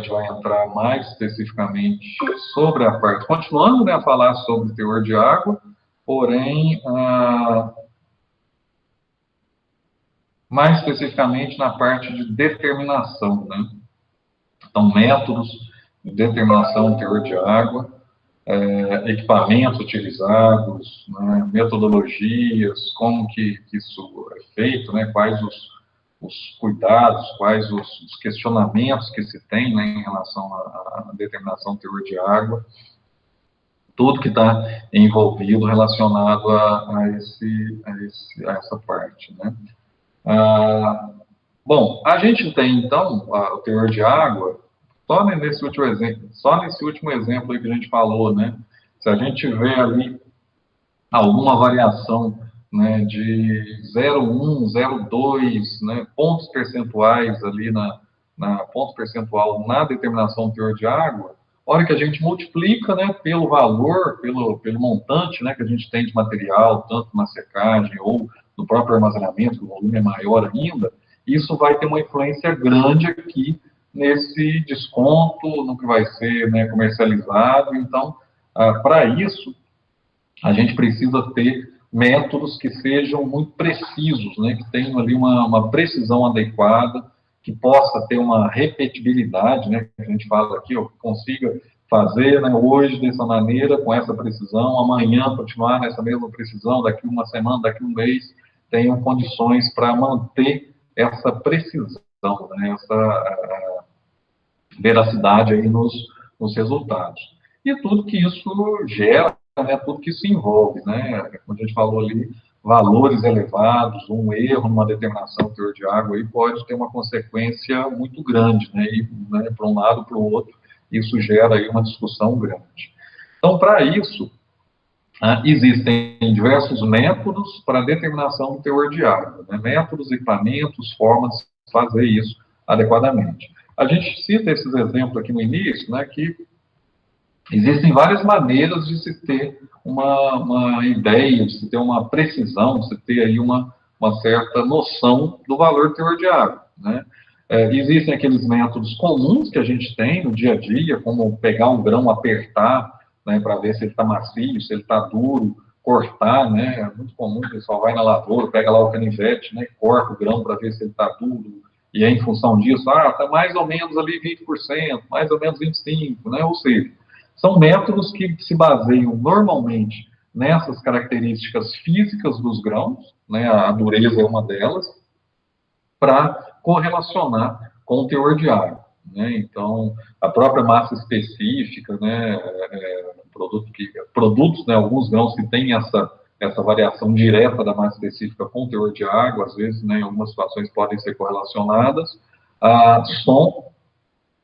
vai entrar mais especificamente sobre a parte, continuando, né, a falar sobre o teor de água, porém, mais especificamente na parte de determinação, né? Então, métodos de determinação do teor de água, equipamentos utilizados, né, metodologias, como que isso é feito, né, quais os cuidados, quais os questionamentos que se tem, né, em relação à determinação do teor de água, tudo que está envolvido relacionado a essa parte, né. Bom, a gente tem, então, o teor de água, só nesse último exemplo aí que a gente falou, né? Se a gente vê ali alguma variação, né, de 0,1, 0,2, né, pontos percentuais ali ponto percentual na determinação do teor de água, a hora que a gente multiplica, né, pelo valor, pelo montante, né, que a gente tem de material, tanto na secagem ou no próprio armazenamento, que o volume é maior ainda, isso vai ter uma influência grande aqui nesse desconto, no que vai ser, né, comercializado. Então, para isso, a gente precisa ter métodos que sejam muito precisos, né, que tenham ali uma precisão adequada, que possa ter uma repetibilidade, né, que a gente fala aqui, que consiga fazer, né, hoje dessa maneira, com essa precisão, amanhã continuar nessa mesma precisão, daqui uma semana, daqui um mês, tenham condições para manter essa precisão, né, essa veracidade aí nos resultados. E tudo que isso gera, né, tudo que isso envolve, né, como a gente falou ali, valores elevados, um erro numa determinação do teor de água aí pode ter uma consequência muito grande, né, e, né, para um lado, para o outro, isso gera aí uma discussão grande. Então, para isso, existem diversos métodos para a determinação do teor de água, né, métodos, equipamentos, formas de fazer isso adequadamente. A gente cita esses exemplos aqui no início, né, que existem várias maneiras de se ter uma ideia, de se ter uma precisão, de se ter aí uma certa noção do valor do teor de água, né? Existem aqueles métodos comuns que a gente tem no dia a dia, como pegar um grão, apertar, né, para ver se ele está macio, se ele está duro, cortar, né? É muito comum, o pessoal vai na lavoura, pega lá o canivete, né, corta o grão para ver se ele está duro, e aí, em função disso, está mais ou menos ali 20%, mais ou menos 25%, né? Ou seja, são métodos que se baseiam normalmente nessas características físicas dos grãos, né, a dureza é uma delas, para correlacionar com o teor de água, né? Então, a própria massa específica, né, produtos, né, alguns grãos que têm essa variação direta da massa específica com o teor de água, às vezes, né, em algumas situações podem ser correlacionadas. Som,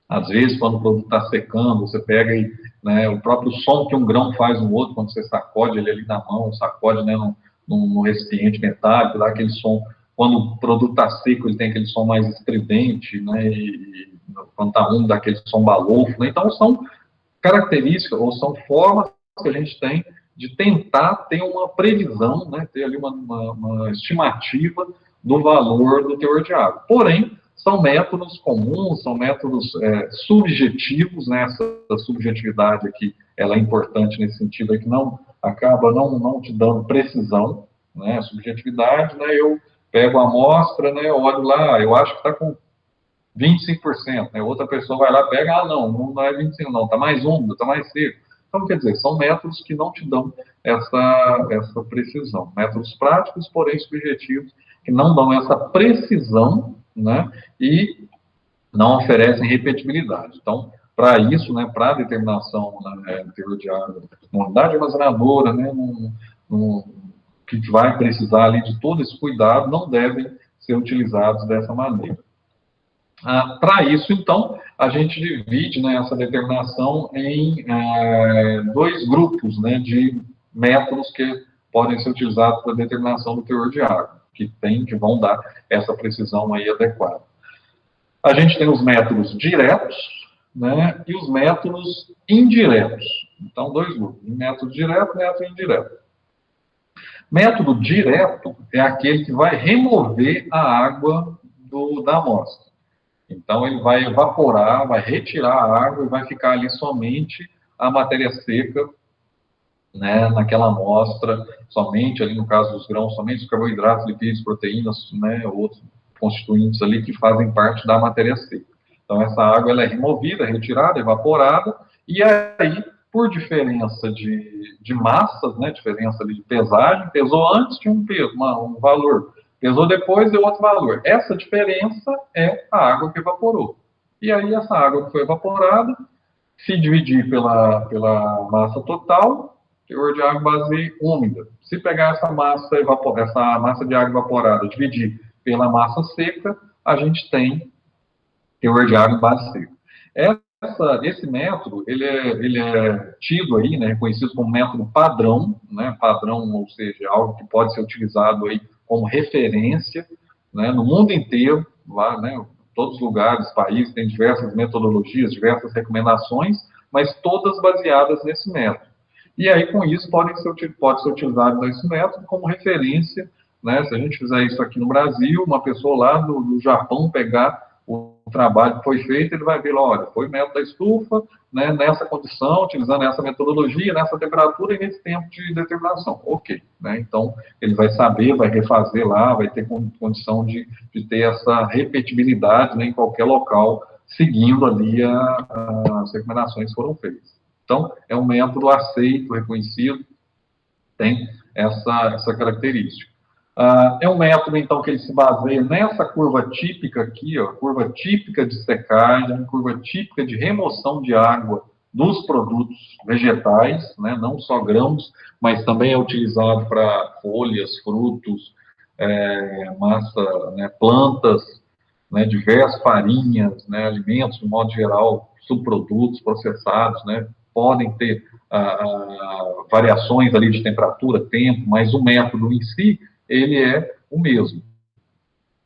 às vezes, quando o produto está secando, você pega aí, né, o próprio som que um grão faz no outro, quando você sacode ele ali na mão, sacode, né, num recipiente metálico, dá aquele som. Quando o produto está seco, ele tem aquele som mais estridente, né, e quando está úmido, dá aquele som balofo, né? Então, são características, ou são formas que a gente tem de tentar ter uma previsão, né, ter ali uma estimativa do valor do teor de água. Porém, são métodos comuns, são métodos subjetivos, né? Essa subjetividade aqui, ela é importante nesse sentido, é que acaba não te dando precisão, né? Subjetividade, né? Eu pego a amostra, né? Olho lá, eu acho que está com 25%, né? Outra pessoa vai lá, pega, não é 25%, não, está mais úmido, está mais seco. Então, quer dizer, são métodos que não te dão essa precisão. Métodos práticos, porém subjetivos, que não dão essa precisão, né, e não oferecem repetibilidade. Então, para isso, né, para a determinação, né, teor de água, uma unidade armazenadora, né, que vai precisar ali de todo esse cuidado, não devem ser utilizados dessa maneira. Para isso, então, a gente divide, né, essa determinação em dois grupos, né, de métodos que podem ser utilizados para a determinação do teor de água, que vão dar essa precisão aí adequada. A gente tem os métodos diretos, né, e os métodos indiretos. Então, dois grupos, método direto e método indireto. Método direto é aquele que vai remover a água da amostra. Então, ele vai evaporar, vai retirar a água e vai ficar ali somente a matéria seca, né, naquela amostra, somente ali no caso dos grãos, somente os carboidratos, lipídios, proteínas, né, outros constituintes ali que fazem parte da matéria seca. Então, essa água ela é removida, retirada, evaporada, e aí, por diferença de massas, né, diferença de pesagem, pesou antes de um peso, um valor, pesou depois de outro valor. Essa diferença é a água que evaporou. E aí, essa água que foi evaporada, se dividir pela massa total, teor de água base úmida. Se pegar essa massa de água evaporada, dividir pela massa seca, a gente tem teor de água em base seca. Esse método, ele é tido aí, né, reconhecido como método padrão, né, padrão, ou seja, algo que pode ser utilizado aí como referência, né, no mundo inteiro, lá, né, todos os lugares, países, tem diversas metodologias, diversas recomendações, mas todas baseadas nesse método. E aí, com isso, pode ser utilizado esse método como referência, né, se a gente fizer isso aqui no Brasil, uma pessoa lá do Japão pegar o trabalho que foi feito, ele vai ver, olha, foi método da estufa, né, nessa condição, utilizando essa metodologia, nessa temperatura e nesse tempo de determinação. Ok. Né, então, ele vai saber, vai refazer lá, vai ter condição de ter essa repetibilidade, né, em qualquer local, seguindo ali as recomendações que foram feitas. Então, é um método aceito, reconhecido, tem essa característica. É um método, então, que ele se baseia nessa curva típica aqui, ó, curva típica de secagem, curva típica de remoção de água dos produtos vegetais, né, não só grãos, mas também é utilizado para folhas, frutos, massa, né, plantas, né, diversas farinhas, né, alimentos, de modo geral, subprodutos processados, né, podem ter variações ali de temperatura, tempo, mas o método em si, ele é o mesmo.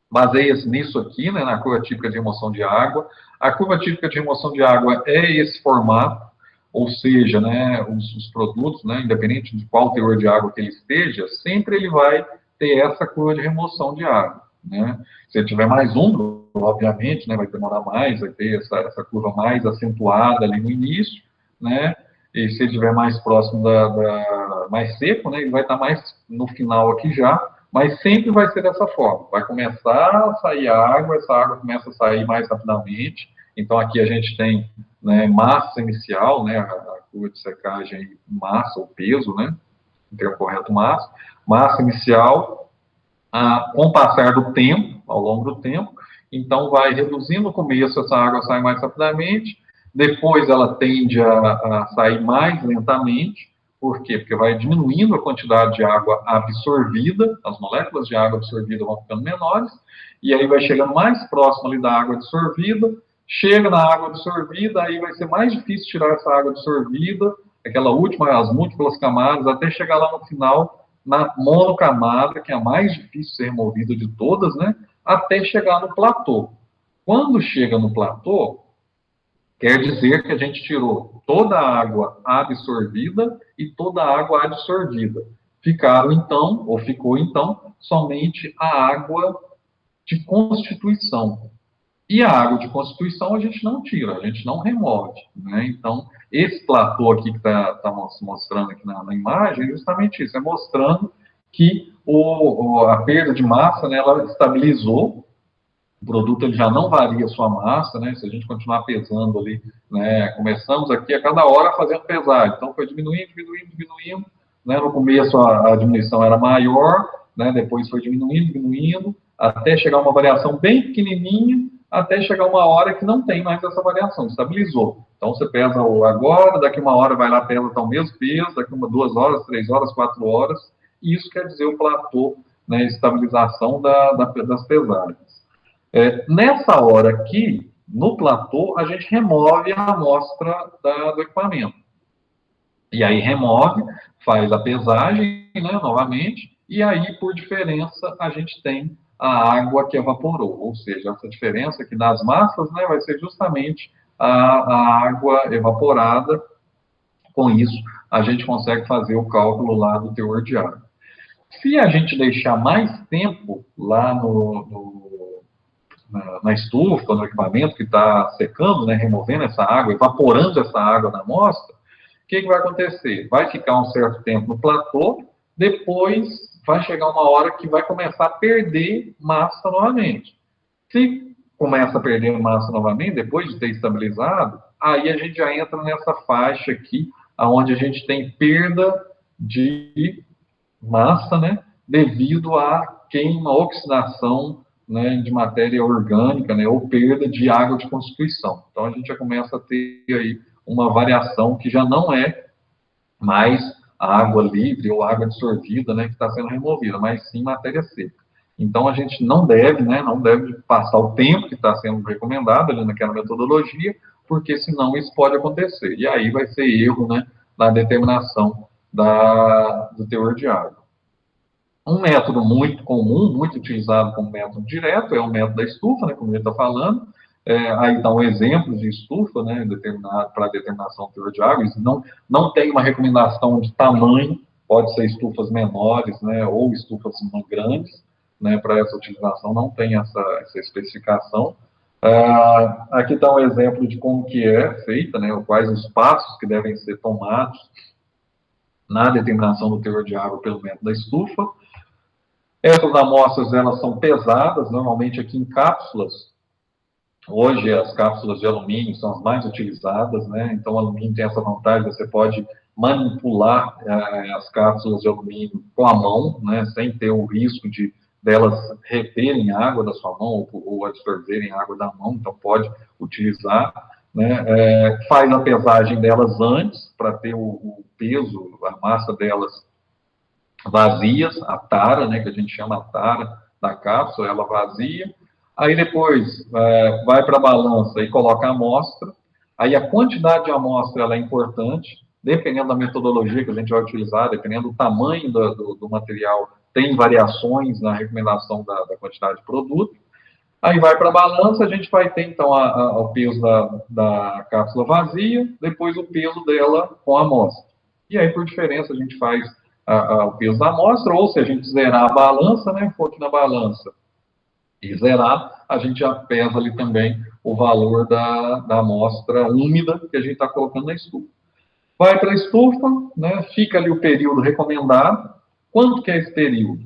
Baseia-se nisso aqui, né, na curva típica de remoção de água. A curva típica de remoção de água é esse formato, ou seja, né, os produtos, né, independente de qual teor de água que ele esteja, sempre ele vai ter essa curva de remoção de água. Né? Se ele tiver mais úmido, obviamente, né, vai demorar mais, vai ter essa curva mais acentuada ali no início, né? E se ele estiver mais próximo mais seco, né, ele vai estar mais no final aqui já, mas sempre vai ser dessa forma. Vai começar a sair água, essa água começa a sair mais rapidamente. Então, aqui a gente tem, né, massa inicial, né, a curva de secagem, massa ou peso, né, o termo correto, massa inicial, com o passar do tempo, ao longo do tempo, então vai reduzindo no começo, essa água sai mais rapidamente, depois ela tende a sair mais lentamente. Por quê? Porque vai diminuindo a quantidade de água absorvida, as moléculas de água absorvida vão ficando menores, e aí vai chegando mais próximo ali da água absorvida, chega na água absorvida, aí vai ser mais difícil tirar essa água absorvida, aquela última, as múltiplas camadas, até chegar lá no final, na monocamada, que é a mais difícil de ser removida de todas, né? Até chegar no platô. Quando chega no platô, quer dizer que a gente tirou toda a água absorvida e toda a água adsorvida. Ficou então, somente a água de constituição. E a água de constituição a gente não tira, a gente não remove. Né? Então, esse platô aqui que está mostrando aqui na imagem é justamente isso, é mostrando que a perda de massa, né, ela estabilizou, o produto ele já não varia a sua massa, né? Se a gente continuar pesando ali, né? Começamos aqui a cada hora fazendo pesagem, então foi diminuindo, né? No começo a diminuição era maior, né? Depois foi diminuindo, até chegar uma variação bem pequenininha, até chegar uma hora que não tem mais essa variação, estabilizou. Então você pesa agora, daqui uma hora vai lá, pesa o mesmo peso, daqui 2 horas, 3 horas, 4 horas, e isso quer dizer o platô, né? Estabilização das pesagens. Nessa hora aqui, no platô, a gente remove a amostra do equipamento. E aí remove, faz a pesagem, né, novamente, e aí, por diferença, a gente tem a água que evaporou. Ou seja, essa diferença aqui das massas, né, vai ser justamente a água evaporada. Com isso, a gente consegue fazer o cálculo lá do teor de água. Se a gente deixar mais tempo lá na estufa, no equipamento que está secando, né, removendo essa água, evaporando essa água da amostra, o que vai acontecer? Vai ficar um certo tempo no platô, depois vai chegar uma hora que vai começar a perder massa novamente. Se começa a perder massa novamente, depois de ter estabilizado, aí a gente já entra nessa faixa aqui, onde a gente tem perda de massa, né, devido à queima, oxidação, né, de matéria orgânica, né, ou perda de água de constituição. Então, a gente já começa a ter aí uma variação que já não é mais a água livre ou água dissolvida, né, que está sendo removida, mas sim matéria seca. Então, a gente não deve, né, não deve passar o tempo que está sendo recomendado ali naquela metodologia, porque senão isso pode acontecer. E aí vai ser erro, né, na determinação do teor de água. Um método muito comum, muito utilizado como método direto, é o método da estufa, né, como a gente está falando. Aí está um exemplo de estufa, né, para determinação do teor de água. Isso não tem uma recomendação de tamanho, pode ser estufas menores, né, ou estufas grandes, né, para essa utilização, não tem essa especificação. Aqui está um exemplo de como que é feita, né, quais os passos que devem ser tomados na determinação do teor de água pelo método da estufa. Essas amostras, elas são pesadas, normalmente aqui em cápsulas. Hoje, as cápsulas de alumínio são as mais utilizadas, né? Então, o alumínio tem essa vantagem, você pode manipular as cápsulas de alumínio com a mão, né? Sem ter o risco de delas reterem água da sua mão ou absorverem água da mão, então pode utilizar, né? Faz a pesagem delas antes, para ter o peso, a massa delas vazias, a tara, né, que a gente chama a tara da cápsula, ela vazia. Aí depois vai para a balança e coloca a amostra. Aí a quantidade de amostra ela é importante, dependendo da metodologia que a gente vai utilizar, dependendo do tamanho do material, tem variações na recomendação da quantidade de produto. Aí vai para a balança, a gente vai ter então o peso da cápsula vazia, depois o peso dela com a amostra. E aí, por diferença, a gente faz o peso da amostra, ou se a gente zerar a balança, né, for aqui na balança e zerar, a gente já pesa ali também o valor da amostra úmida que a gente está colocando na estufa. Vai para a estufa, né, fica ali o período recomendado. Quanto que é esse período?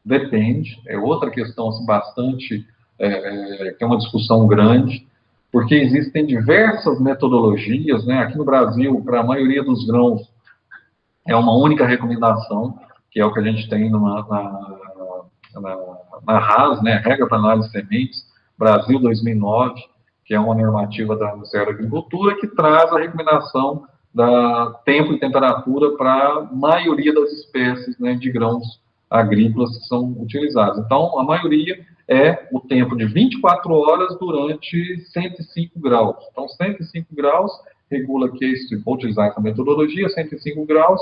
Depende, é outra questão assim, bastante, que é uma discussão grande, porque existem diversas metodologias, né, aqui no Brasil, para a maioria dos grãos, é uma única recomendação, que é o que a gente tem na RAS, né, Regra para Análise de Sementes, Brasil 2009, que é uma normativa da Ministério da Agricultura, que traz a recomendação da tempo e temperatura para a maioria das espécies, né, de grãos agrícolas que são utilizados. Então, a maioria é o tempo de 24 horas durante 105 graus. Então, 105 graus regula aqui, vou utilizar essa metodologia, 105 graus,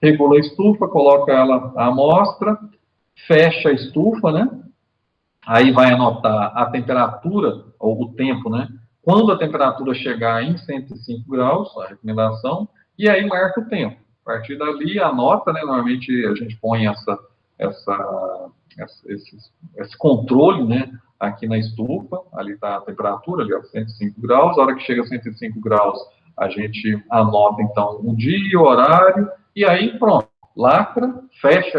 regula a estufa, coloca ela à amostra, fecha a estufa, né? Aí vai anotar a temperatura, ou o tempo, né? Quando a temperatura chegar em 105 graus, a recomendação, e aí marca o tempo. A partir dali, anota, né? Normalmente a gente põe esse controle, né? Aqui na estufa, ali está a temperatura, ali, ó, 105 graus. A hora que chega a 105 graus, a gente anota, então, o dia, o horário, e aí pronto. Lacra, fecha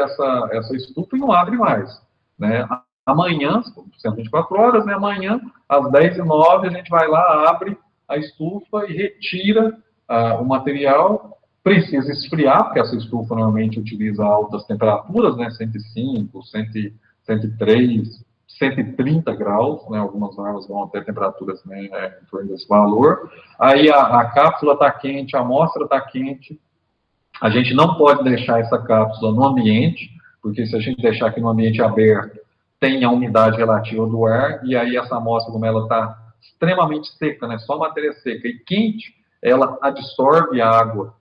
essa estufa e não abre mais, né? Amanhã, 124 horas, né? Amanhã, às 10h09, a gente vai lá, abre a estufa e retira o material. Precisa esfriar, porque essa estufa normalmente utiliza altas temperaturas, né? 105, 103, 130 graus, né? Algumas armas vão até temperaturas, né, em torno desse valor. Aí a cápsula está quente, a amostra está quente. A gente não pode deixar essa cápsula no ambiente, porque se a gente deixar aqui no ambiente aberto, tem a umidade relativa do ar, e aí essa amostra, como ela está extremamente seca, né, só matéria seca e quente, ela absorve a água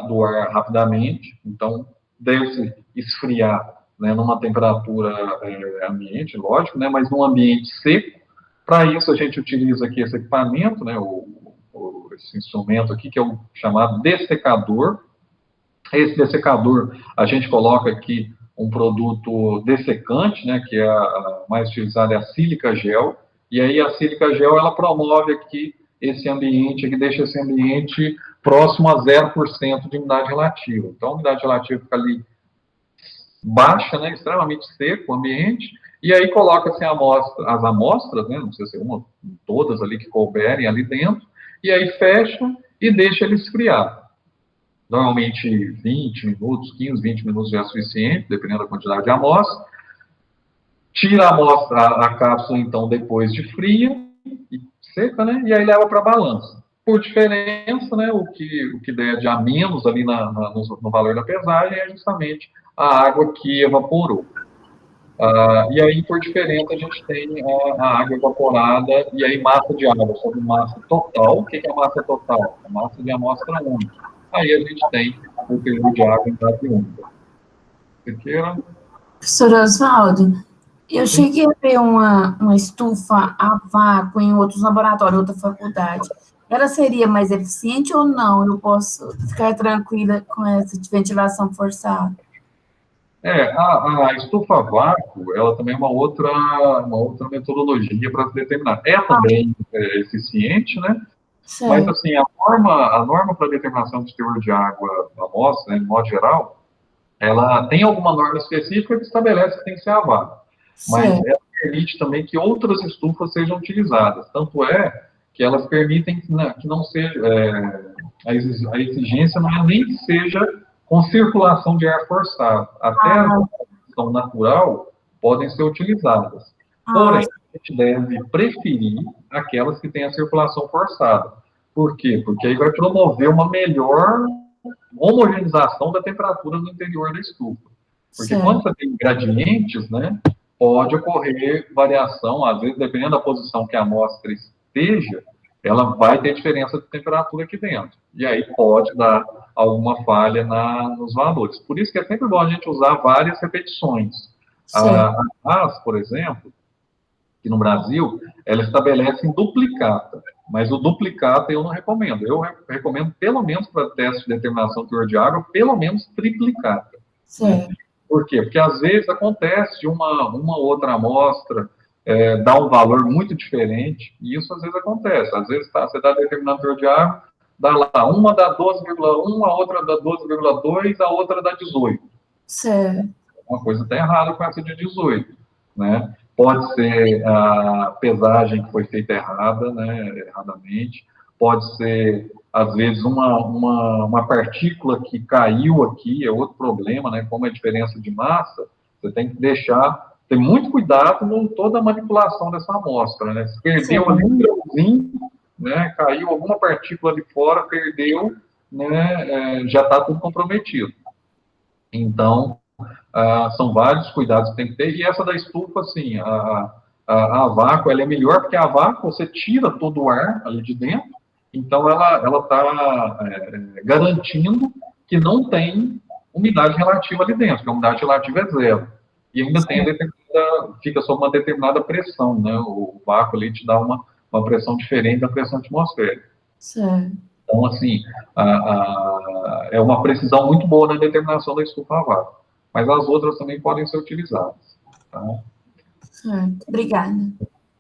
do ar rapidamente, então deve-se esfriar, né, numa temperatura ambiente, lógico, né, mas num ambiente seco. Para isso a gente utiliza aqui esse equipamento, né, esse instrumento aqui, que é o chamado dessecador. Esse dessecador, a gente coloca aqui um produto dessecante, né, que é a mais utilizada, é a sílica gel, E aí a sílica gel, ela promove aqui esse ambiente, que deixa esse ambiente próximo a 0% de umidade relativa. Então, a umidade relativa fica ali baixa, né, extremamente seco o ambiente, e aí coloca-se as amostras, né, não sei se é uma, todas ali que couberem ali dentro, e aí fecha e deixa ele esfriar. Normalmente 20 minutos, 15, 20 minutos já é suficiente, dependendo da quantidade de amostra. Tira a amostra, a cápsula, então, depois de fria e seca, né? E aí leva para a balança. Por diferença, né? O que der de a menos ali no valor da pesagem é justamente a água que evaporou. E aí, por diferença, a gente tem a água evaporada e aí massa de água sobre massa total. O que é a massa total? A massa de amostra única. Aí a gente tem o teor de água em base única. Você queira? Professor Oswaldo, eu cheguei a ver uma estufa a vácuo em outros laboratórios, outra faculdade. Ela seria mais eficiente ou não? Eu posso ficar tranquila com essa de ventilação forçada? A estufa a vácuo, ela também é uma outra metodologia para se determinar. É também eficiente, né? Mas, Certo. assim, a norma para determinação de teor de água da amostra, né, de modo geral, ela tem alguma norma específica que estabelece que tem que ser a vácuo. Mas Certo. ela permite também que outras estufas sejam utilizadas. Tanto é que elas permitem que não seja, a exigência não é nem que seja com circulação de ar forçado. Até a Ah, ventilação natural podem ser utilizadas. ah, Porém, a gente deve preferir aquelas que têm a circulação forçada. Por quê? Porque aí vai promover uma melhor homogeneização da temperatura no interior da estufa. Porque quando certo. você tem gradientes, né, pode ocorrer variação, às vezes, dependendo da posição que a amostra esteja, ela vai ter diferença de temperatura aqui dentro. E aí pode dar alguma falha nos valores. Por isso que é sempre bom a gente usar várias repetições. Certo. A AS, por exemplo, que no Brasil, ela estabelece em duplicata. Mas o duplicata eu não recomendo. Eu recomendo, pelo menos para teste de determinação de teor de água, pelo menos triplicata. Né? Certo. Por quê? Porque às vezes acontece de uma outra amostra dar um valor muito diferente, e isso às vezes acontece. Às vezes você está determinando teor de água, dá lá, uma dá 12,1, a outra dá 12,2, a outra dá 18. Certo. Uma coisa está errada com essa de 18, né? Pode ser a pesagem que foi feita errada, né, erradamente, pode ser, às vezes, uma partícula que caiu aqui, é outro problema, né, como é a diferença de massa, você tem que ter muito cuidado em toda a manipulação dessa amostra, né, se perdeu ali um grãozinho, né, caiu alguma partícula ali fora, perdeu, né, já está tudo comprometido. Então, são vários cuidados que tem que ter, e essa da estufa, assim, a vácuo, ela é melhor, porque a vácuo você tira todo o ar ali de dentro, então ela está garantindo que não tem umidade relativa ali dentro, que a umidade relativa é zero, e ainda tem fica sob uma determinada pressão, né, o vácuo ali te dá uma pressão diferente da pressão atmosférica. Certo. Então, assim, é uma precisão muito boa na determinação da estufa a vácuo. Mas as outras também podem ser utilizadas. Tá? Certo. Obrigada.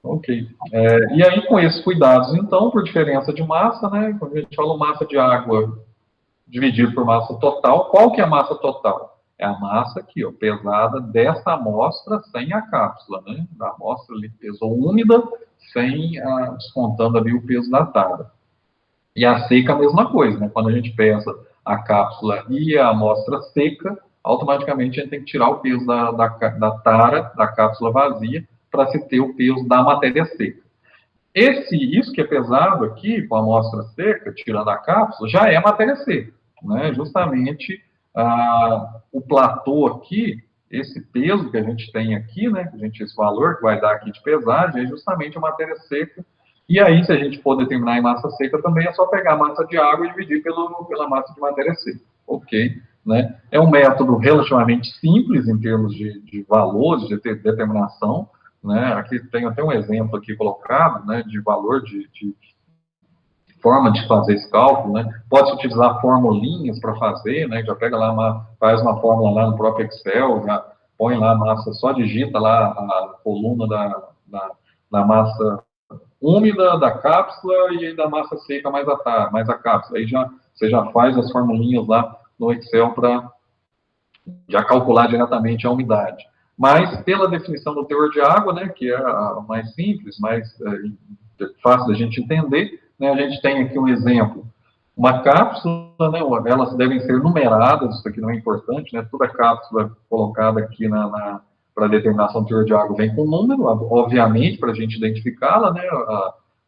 Ok. E aí, com esses cuidados, então, por diferença de massa, né? Quando a gente fala massa de água dividido por massa total, qual que é a massa total? É a massa aqui, ó, pesada dessa amostra sem a cápsula, né? Da amostra ali, peso úmida, sem descontando ali o peso da tara. E a seca a mesma coisa, né? Quando a gente pesa a cápsula e a amostra seca, automaticamente a gente tem que tirar o peso da tara, da cápsula vazia, para se ter o peso da matéria seca. Isso que é pesado aqui, com a amostra seca, tirando a cápsula, já é matéria seca, né? Justamente o platô aqui, esse peso que a gente tem aqui, né? Esse valor que vai dar aqui de pesagem, é justamente a matéria seca. E aí, se a gente for determinar em massa seca, também é só pegar a massa de água e dividir pela massa de matéria seca. Ok, né? É um método relativamente simples em termos de valores, de determinação, né? Aqui tem até um exemplo aqui colocado, né, de valor de forma de fazer esse cálculo, né? Pode-se utilizar formulinhas para fazer, né? Já pega lá faz uma fórmula lá no próprio Excel, já põe lá a massa, só digita lá a coluna da massa úmida da cápsula e aí da massa seca mais a cápsula. Aí você já faz as formulinhas lá no Excel para já calcular diretamente a umidade. Mas, pela definição do teor de água, né, que é a mais simples, mais fácil da gente entender, né, a gente tem aqui um exemplo. Uma cápsula, né, elas devem ser numeradas, isso aqui não é importante, né, toda cápsula colocada aqui para determinação do teor de água vem com número, obviamente, para a gente identificá-la, né,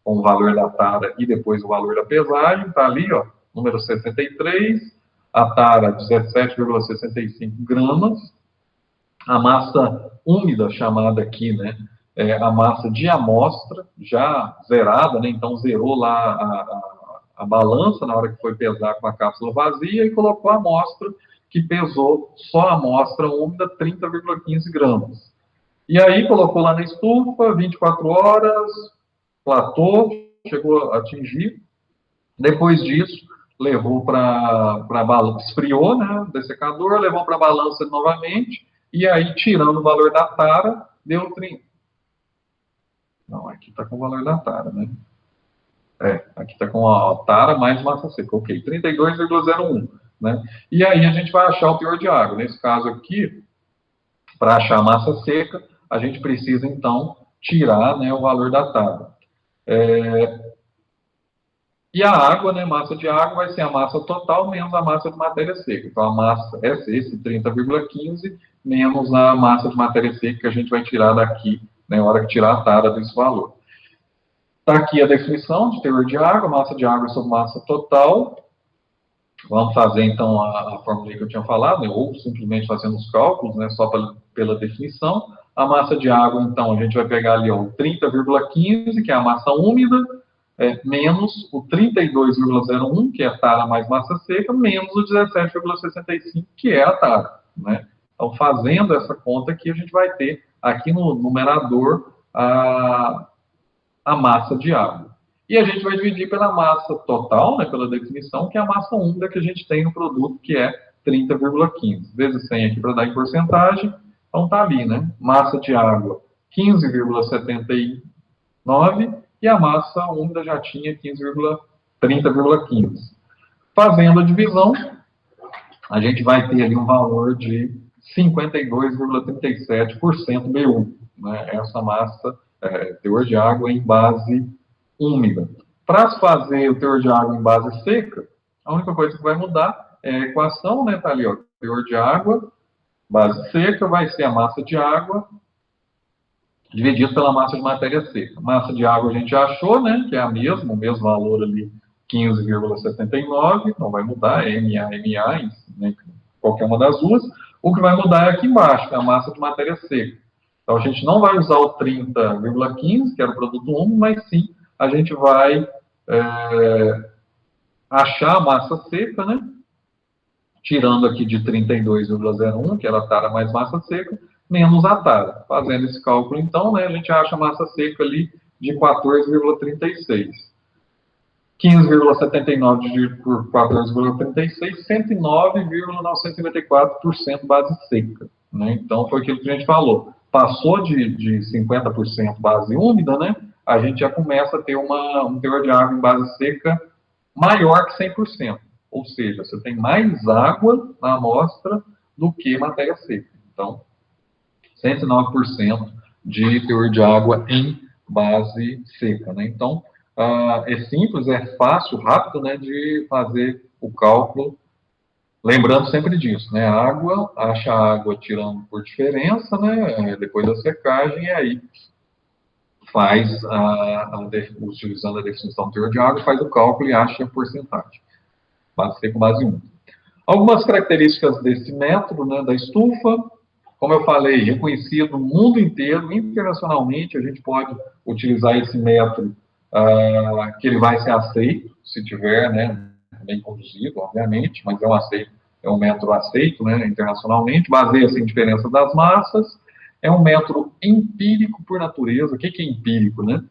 com o valor da tara e depois o valor da pesagem, está ali, ó, número 63, a tara 17,65 gramas, a massa úmida, chamada aqui, né, a massa de amostra, já zerada, né, então zerou lá a balança na hora que foi pesar com a cápsula vazia e colocou a amostra, que pesou só a amostra úmida, 30,15 gramas. E aí colocou lá na estufa, 24 horas, platô, chegou a atingir. Depois disso, levou para a balança, esfriou, né, dessecador, levou para a balança novamente, e aí, tirando o valor da tara, deu 30. Não, aqui está com o valor da tara, né? Aqui está com a tara mais massa seca, ok, 32,01, né? E aí a gente vai achar o teor de água. Nesse caso aqui, para achar a massa seca, a gente precisa, então, tirar, né, o valor da tara. E a água, né, massa de água, vai ser a massa total menos a massa de matéria seca. Então, a massa é esse 30,15 menos a massa de matéria seca que a gente vai tirar daqui, né, na hora que tirar a tara desse valor. Está aqui a definição de teor de água, massa de água sobre massa total. Vamos fazer, então, a fórmula que eu tinha falado, né, ou simplesmente fazendo os cálculos, né, só pela definição. A massa de água, então, a gente vai pegar ali ó, o 30,15, que é a massa úmida, menos o 32,01, que é a tara mais massa seca, menos o 17,65, que é a tara, né? Então, fazendo essa conta aqui, a gente vai ter aqui no numerador a massa de água. E a gente vai dividir pela massa total, né, pela definição, que é a massa úmida que a gente tem no produto, que é 30,15. Vezes 100 aqui para dar em porcentagem, então tá ali, né? Massa de água, 15,79, e a massa úmida já tinha 30,15. Fazendo a divisão, a gente vai ter ali um valor de 52,37% B1, né? Essa massa, teor de água em base úmida. Para se fazer o teor de água em base seca, a única coisa que vai mudar é a equação, né? Tá ali, ó, teor de água, base seca, vai ser a massa de água dividido pela massa de matéria seca. Massa de água a gente já achou, né, que é a mesma, o mesmo valor ali, 15,79, não vai mudar, é MA, né, qualquer uma das duas. O que vai mudar é aqui embaixo, que é a massa de matéria seca. Então, a gente não vai usar o 30,15, que era o produto úmido, mas sim, a gente vai achar a massa seca, né, tirando aqui de 32,01, que era a tara mais massa seca, menos a tara. Fazendo esse cálculo, então, né, a gente acha a massa seca ali de 14,36. 15,79 dividido por 14,36, 109,954% base seca, né? Então, foi aquilo que a gente falou. Passou de 50% base úmida, né? A gente já começa a ter um teor de água em base seca maior que 100%. Ou seja, você tem mais água na amostra do que matéria seca. Então, 109% de teor de água em base seca, né? Então, é simples, é fácil, rápido, né, de fazer o cálculo. Lembrando sempre disso, né? Água, acha a água tirando por diferença, né? Depois da secagem, e aí faz, utilizando a definição do teor de água, faz o cálculo e acha a porcentagem. Base seca, base úmida. Algumas características desse método, né, da estufa, como eu falei, reconhecido no mundo inteiro, internacionalmente, a gente pode utilizar esse método, que ele vai ser aceito, se tiver, né, bem conduzido, obviamente, mas é um método aceito, né, internacionalmente, baseia-se em diferença das massas, é um método empírico por natureza. O que é empírico, né?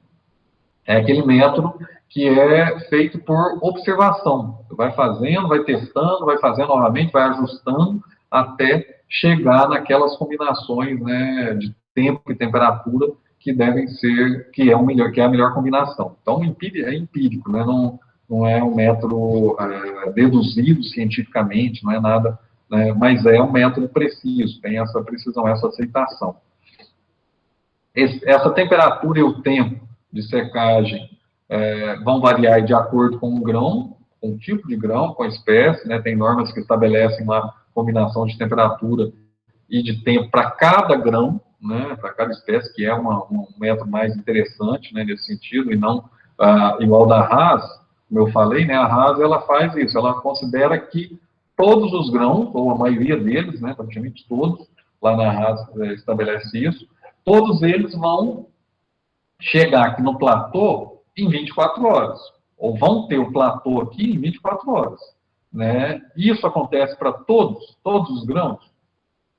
É aquele método que é feito por observação. Vai fazendo, vai testando, vai fazendo novamente, vai ajustando até chegar naquelas combinações, né, de tempo e temperatura que devem ser, que é a melhor combinação. Então, é empírico, né? Não é um método deduzido cientificamente, não é nada, né? Mas é um método preciso, tem essa precisão, essa aceitação. Essa temperatura e o tempo de secagem vão variar de acordo com o grão, com o tipo de grão, com a espécie, né? Tem normas que estabelecem uma combinação de temperatura e de tempo para cada grão, né? Para cada espécie, que é um método mais interessante, né? Nesse sentido, e não igual da Haas, como eu falei, né? A Haas, ela faz isso, ela considera que todos os grãos, ou a maioria deles, né? Praticamente todos, lá na Haas estabelece isso, todos eles vão chegar aqui no platô em 24 horas, ou vão ter o platô aqui em 24 horas, né? Isso acontece para todos os grãos?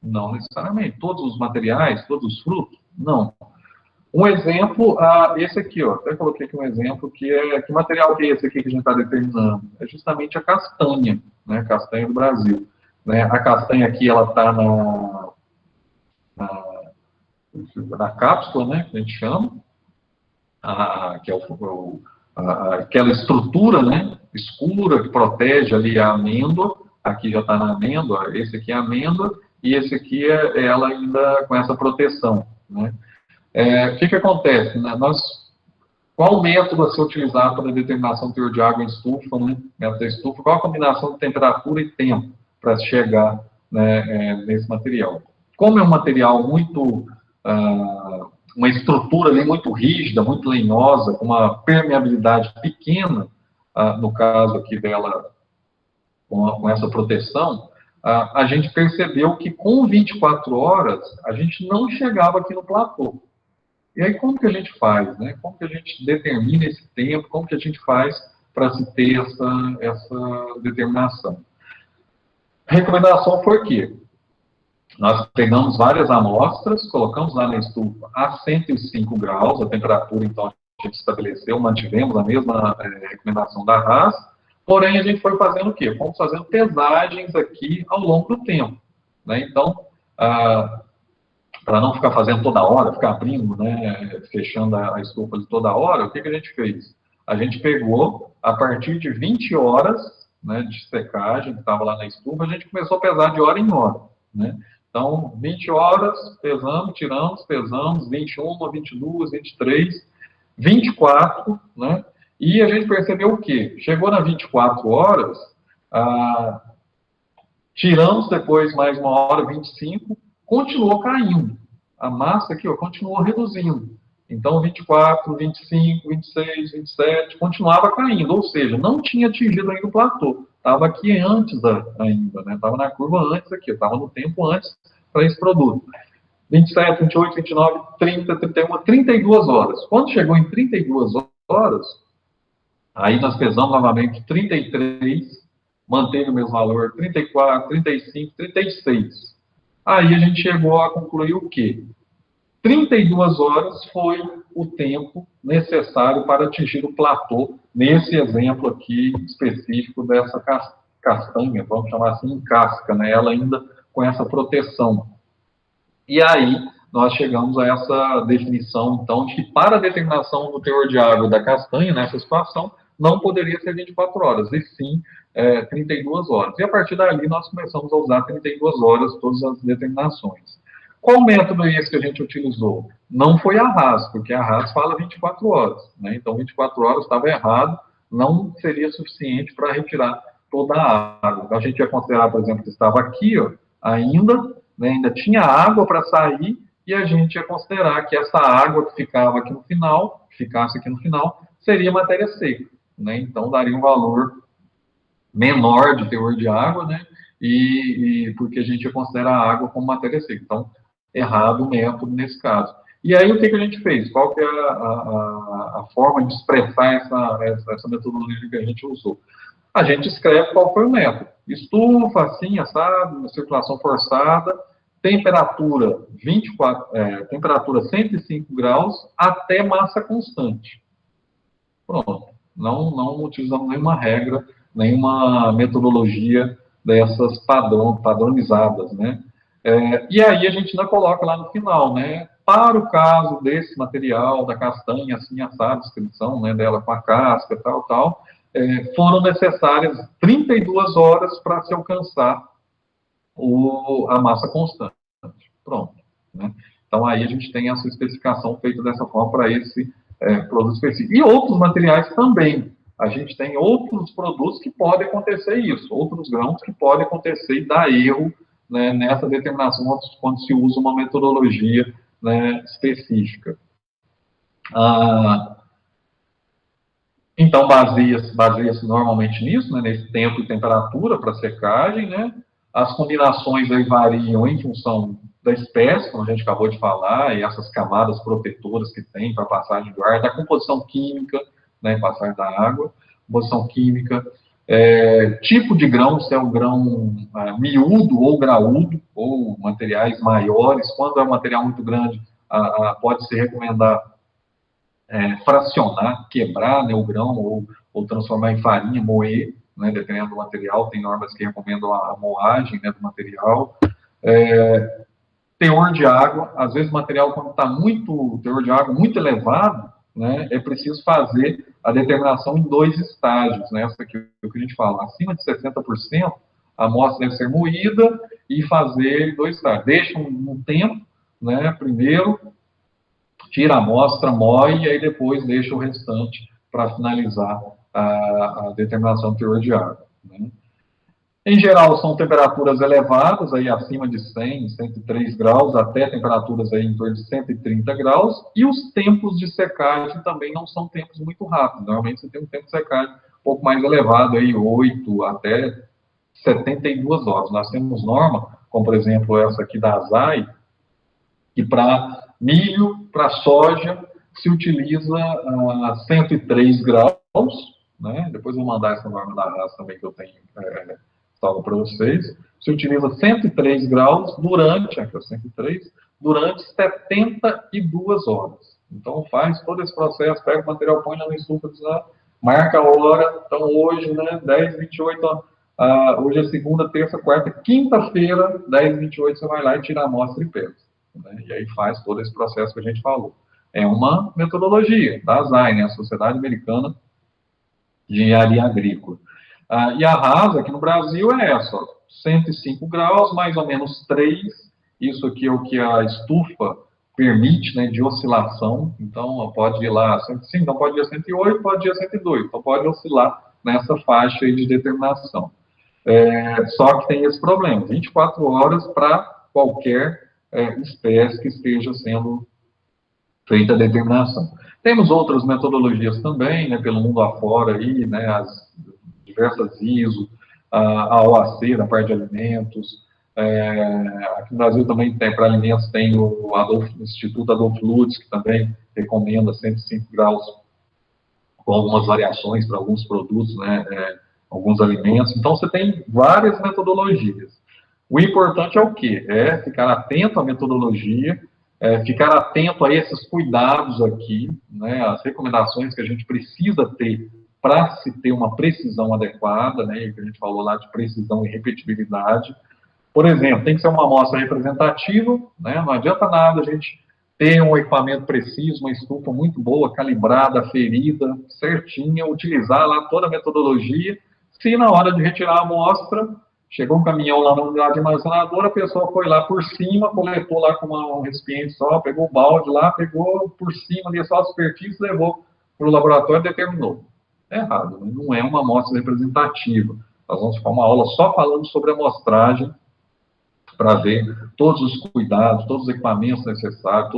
Não necessariamente. Todos os materiais, todos os frutos? Não. Um exemplo, esse aqui, ó, até coloquei aqui um exemplo, que material que é esse aqui que a gente está determinando? É justamente a castanha, né? Castanha do Brasil. Né? A castanha aqui, ela está na cápsula, né? Que a gente chama, que é aquela estrutura, né? Escura, que protege ali a amêndoa. Aqui já está na amêndoa, esse aqui é a amêndoa, e esse aqui é ela ainda com essa proteção, né? O que acontece? Qual método a ser utilizado para a determinação do teor de água em estufa, né? Método da estufa, qual a combinação de temperatura e tempo para chegar, né, nesse material? Como é um material muito, uma estrutura ali muito rígida, muito lenhosa, com uma permeabilidade pequena, no caso aqui dela, com essa proteção, a gente percebeu que com 24 horas, a gente não chegava aqui no platô. E aí, como que a gente faz, né? Como que a gente determina esse tempo? Como que a gente faz para se ter essa determinação? A recomendação foi que nós pegamos várias amostras, colocamos lá na estufa a 105 graus, a temperatura, então, a gente estabeleceu, mantivemos a mesma recomendação da Haas, porém, a gente foi fazendo o quê? Fomos fazendo pesagens aqui ao longo do tempo, né? Então, para não ficar fazendo toda hora, ficar abrindo, né, fechando a estufa de toda hora, o que a gente fez? A gente pegou, a partir de 20 horas, né, de secagem, que estava lá na estufa, a gente começou a pesar de hora em hora, né? Então, 20 horas, pesamos, tiramos, pesamos, 21, 22, 23, 24, né? E a gente percebeu o quê? Chegou nas 24 horas, tiramos depois mais uma hora, 25, continuou caindo. A massa aqui, ó, continuou reduzindo. Então, 24, 25, 26, 27, continuava caindo. Ou seja, não tinha atingido ainda o platô. Estava aqui antes ainda, né? Estava na curva antes aqui, estava no tempo antes para esse produto. 27, 28, 29, 30, 31, 32 horas. Quando chegou em 32 horas, aí nós pesamos novamente 33, manteve o mesmo valor, 34, 35, 36. Aí a gente chegou a concluir o quê? 32 horas foi o tempo necessário para atingir o platô, nesse exemplo aqui específico dessa castanha, vamos chamar assim, em casca, né? Ela ainda com essa proteção. E aí nós chegamos a essa definição, então, de que para a determinação do teor de água da castanha, nessa situação, não poderia ser 24 horas, e sim 32 horas. E a partir dali nós começamos a usar 32 horas todas as determinações. Qual método é esse que a gente utilizou? Não foi a Haas, porque a Haas fala 24 horas, né? Então 24 horas estava errado, não seria suficiente para retirar toda a água. Então a gente ia considerar, por exemplo, que estava aqui, ó, ainda, né, ainda tinha água para sair, e a gente ia considerar que essa água que ficava aqui no final, ficasse aqui no final, seria matéria seca, né? Então daria um valor menor de teor de água, né? E porque a gente ia considerar a água como matéria seca. Então, errado o método nesse caso. E aí, o que a gente fez? Qual que é a forma de expressar essa metodologia que a gente usou? A gente escreve qual foi o método. Estufa, assim, assado, circulação forçada, temperatura 105 graus, até massa constante. Pronto. Não utilizamos nenhuma regra, nenhuma metodologia dessas padronizadas, né? E aí a gente ainda coloca lá no final, né? para o caso desse material, da castanha, assim, assada, descrição, né, dela com a casca, tal, foram necessárias 32 horas para se alcançar a massa constante. Pronto. Né? Então, aí a gente tem essa especificação feita dessa forma para esse produto específico. E outros materiais também. A gente tem outros produtos que podem acontecer isso, outros grãos que podem acontecer e dar erro, né, nessa determinação quando se usa uma metodologia, né, específica. Então, baseia-se normalmente nisso, né, nesse tempo e temperatura para secagem, né? As combinações aí variam em função da espécie, como a gente acabou de falar, e essas camadas protetoras que tem para passagem do ar, da composição química, né, passagem da água, composição química, tipo de grão, se é um grão miúdo ou graúdo, ou materiais maiores. Quando é um material muito grande, pode-se recomendar fracionar, quebrar, né, o grão, ou transformar em farinha, moer, né, dependendo do material. Tem normas que recomendam a moagem, né, do material. Teor de água, às vezes o material, quando está muito, teor de água muito elevado, né, é preciso fazer a determinação em 2 estágios, né, essa aqui é o que a gente fala, acima de 60%, a amostra deve ser moída e fazer 2 estágios. Deixa um tempo, né, primeiro, tira a amostra, moe, e aí depois deixa o restante para finalizar a determinação do teor de água. Né? Em geral, são temperaturas elevadas, aí acima de 100, 103 graus, até temperaturas aí em torno de 130 graus, e os tempos de secagem também não são tempos muito rápidos. Normalmente você tem um tempo de secagem um pouco mais elevado, aí 8 até 72 horas. Nós temos norma, como por exemplo essa aqui da ASAI, que para milho, para soja, se utiliza 103 graus, né? Depois eu vou mandar essa norma da raça também que eu tenho salvo para vocês. Se utiliza 103 graus durante, aqui é 103, durante 72 horas. Então faz todo esse processo, pega o material, põe na estufa, marca a hora. Então hoje, né, 10h28, hoje é segunda, terça, quarta, quinta-feira, 10h28, você vai lá e tira a amostra e pesa. Né? E aí faz todo esse processo que a gente falou. É uma metodologia da ASAI, né? A Sociedade Americana de Engenharia Agrícola. E a rasa aqui no Brasil é essa, 105 graus, mais ou menos 3, isso aqui é o que a estufa permite, né, de oscilação. Então pode ir lá 105, então pode ir a 108, pode ir a 102, então pode oscilar nessa faixa aí de determinação. Só que tem esse problema, 24 horas para qualquer espécie que esteja sendo feita a determinação. Temos outras metodologias também, né, pelo mundo afora aí, né, as diversas ISO, a OAC, na parte de alimentos. Aqui no Brasil também tem, para alimentos, tem o Instituto Adolfo Lutz, que também recomenda 105 graus, com algumas variações para alguns produtos, né, alguns alimentos. Então, você tem várias metodologias. O importante é o quê? É ficar atento à metodologia, ficar atento a esses cuidados aqui, né, as recomendações que a gente precisa ter para se ter uma precisão adequada, né, que a gente falou lá de precisão e repetibilidade. Por exemplo, tem que ser uma amostra representativa, né, não adianta nada a gente ter um equipamento preciso, uma estufa muito boa, calibrada, ferida, certinha, utilizar lá toda a metodologia, se na hora de retirar a amostra, chegou um caminhão lá na unidade armazenadora, a pessoa foi lá por cima, coletou lá com um recipiente só, pegou o balde lá, pegou por cima ali só a superfície, levou para o laboratório e determinou. É errado, né? Não é uma amostra representativa. Nós vamos ficar uma aula só falando sobre amostragem, para ver todos os cuidados, todos os equipamentos necessários,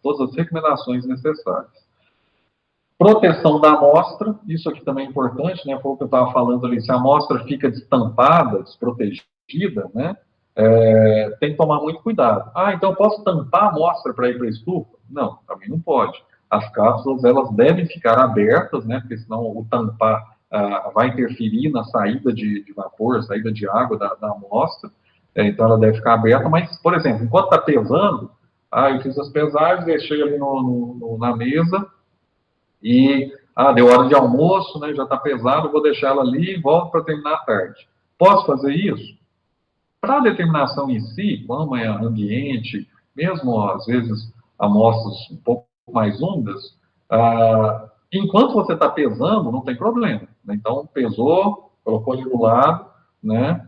todas as recomendações necessárias. Proteção da amostra, isso aqui também é importante, né? Foi o que eu estava falando ali, se a amostra fica destampada, desprotegida, né? Tem que tomar muito cuidado. Então eu posso tampar a amostra para ir para a estufa? Não, também não pode. As cápsulas, elas devem ficar abertas, né? Porque senão o tampar vai interferir na saída de vapor, saída de água da amostra. Então ela deve ficar aberta, mas, por exemplo, enquanto está pesando, eu fiz as pesagens, deixei ali na mesa, e deu hora de almoço, né, já está pesado, vou deixar ela ali e volto para terminar à tarde. Posso fazer isso? Para a determinação em si, como é ambiente, mesmo às vezes amostras um pouco mais úmidas, enquanto você está pesando, não tem problema. Né? Então, pesou, colocou ali do lado, né?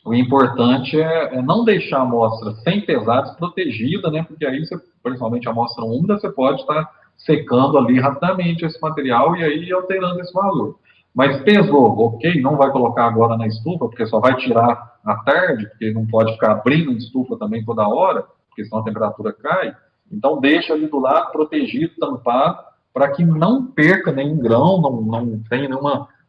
O importante é não deixar a amostra sem pesar, desprotegida, né? Porque aí, principalmente a amostra úmida, você pode estar secando ali rapidamente esse material e aí alterando esse valor. Mas pesou, ok, não vai colocar agora na estufa, porque só vai tirar à tarde, porque não pode ficar abrindo a estufa também toda hora, porque senão a temperatura cai. Então, deixa ali do lado, protegido, tampado, para que não perca nenhum grão, não tenha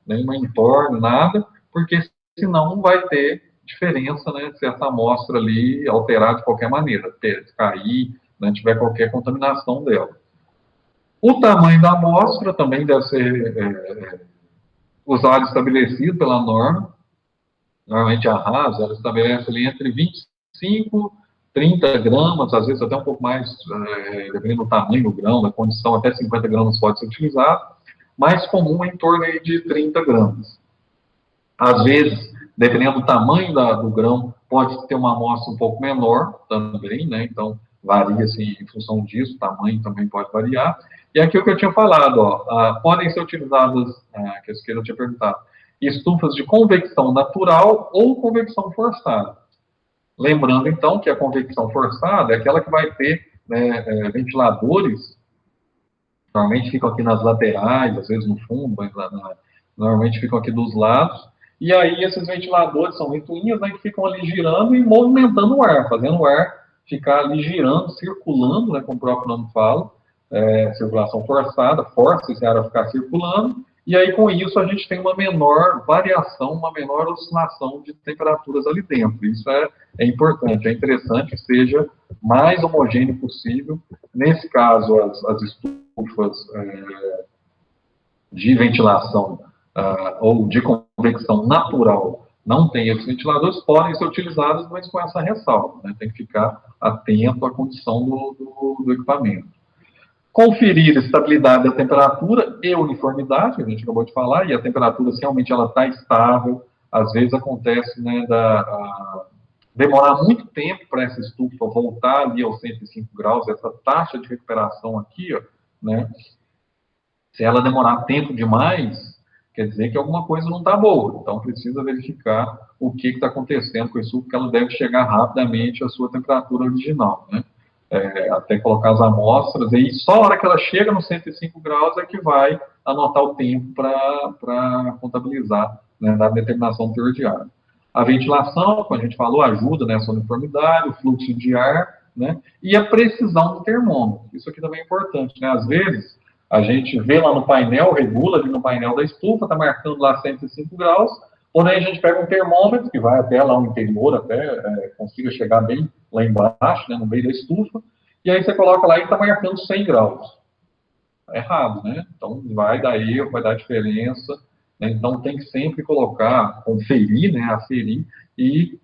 nenhuma entorno, nada, porque senão vai ter diferença, né, se essa amostra ali alterar de qualquer maneira, cair, né, tiver qualquer contaminação dela. O tamanho da amostra também deve ser usado estabelecido pela norma. Normalmente a RAS, ela estabelece ali entre 25 30 gramas, às vezes até um pouco mais, dependendo do tamanho do grão, da condição, até 50 gramas pode ser utilizado. Mais comum é em torno de 30 gramas. Às vezes, dependendo do tamanho do grão, pode ter uma amostra um pouco menor também, né? Então, varia assim, em função disso, o tamanho também pode variar. E aqui o que eu tinha falado, podem ser utilizadas, que a esquerda tinha perguntado, estufas de convecção natural ou convecção forçada. Lembrando, então, que a convecção forçada é aquela que vai ter, né, ventiladores, normalmente ficam aqui nas laterais, às vezes no fundo, mas normalmente ficam aqui dos lados, e aí esses ventiladores são ventoinhas, né, que ficam ali girando e movimentando o ar, fazendo o ar ficar ali girando, circulando, né, como o próprio nome fala, circulação forçada, força esse ar a ficar circulando, e aí com isso a gente tem uma menor variação, uma menor oscilação de temperaturas ali dentro. Isso é importante, é interessante que seja mais homogêneo possível. Nesse caso, as estufas de ventilação ou de convecção natural não tem esses ventiladores, podem ser utilizados, mas com essa ressalva, né? Tem que ficar atento à condição do equipamento. Conferir estabilidade da temperatura e uniformidade, que a gente acabou de falar, e a temperatura, se realmente ela está estável, às vezes acontece, né, demorar muito tempo para essa estufa voltar ali aos 105 graus, essa taxa de recuperação aqui, ó, né, se ela demorar tempo demais, quer dizer que alguma coisa não está boa. Então, precisa verificar o que está acontecendo com a estufa, porque ela deve chegar rapidamente à sua temperatura original, né? Até colocar as amostras, e só a hora que ela chega nos 105 graus é que vai anotar o tempo para contabilizar, né, na determinação do teor de ar. A ventilação, como a gente falou, ajuda nessa uniformidade, o fluxo de ar, né, e a precisão do termômetro. Isso aqui também é importante, né? Às vezes, a gente vê lá no painel, regula ali no painel da estufa, está marcando lá 105 graus, porém a gente pega um termômetro, que vai até lá no interior, até consiga chegar bem lá embaixo, né, no meio da estufa, e aí você coloca lá e está marcando 100 graus. É errado, né? Então vai dar erro, vai dar diferença, né? Então tem que sempre colocar, conferir, né, aferir e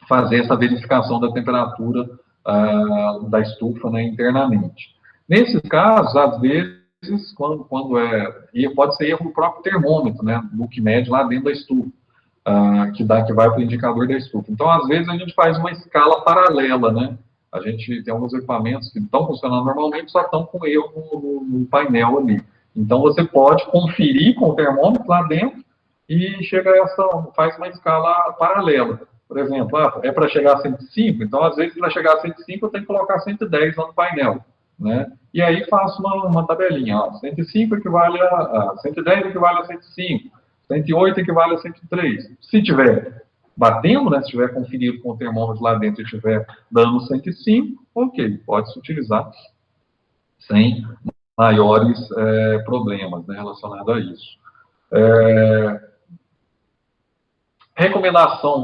fazer essa verificação da temperatura da estufa, né, internamente. Nesses casos, às vezes, quando pode ser erro do próprio termômetro, né, do que mede lá dentro da estufa, que vai para o indicador da estufa. Então, às vezes, a gente faz uma escala paralela, né? A gente tem alguns equipamentos que estão funcionando normalmente, só estão com erro no painel ali. Então, você pode conferir com o termômetro lá dentro e faz uma escala paralela. Por exemplo, é para chegar a 105, então, às vezes, para chegar a 105, eu tenho que colocar 110 lá no painel, né? E aí faço uma tabelinha, 105 equivale a 110 equivale a 105, 108 equivale a 103. Se tiver batendo, né, se tiver conferido com o termômetro lá dentro e estiver dando 105, ok, pode-se utilizar sem maiores problemas, né, relacionados a isso. Recomendação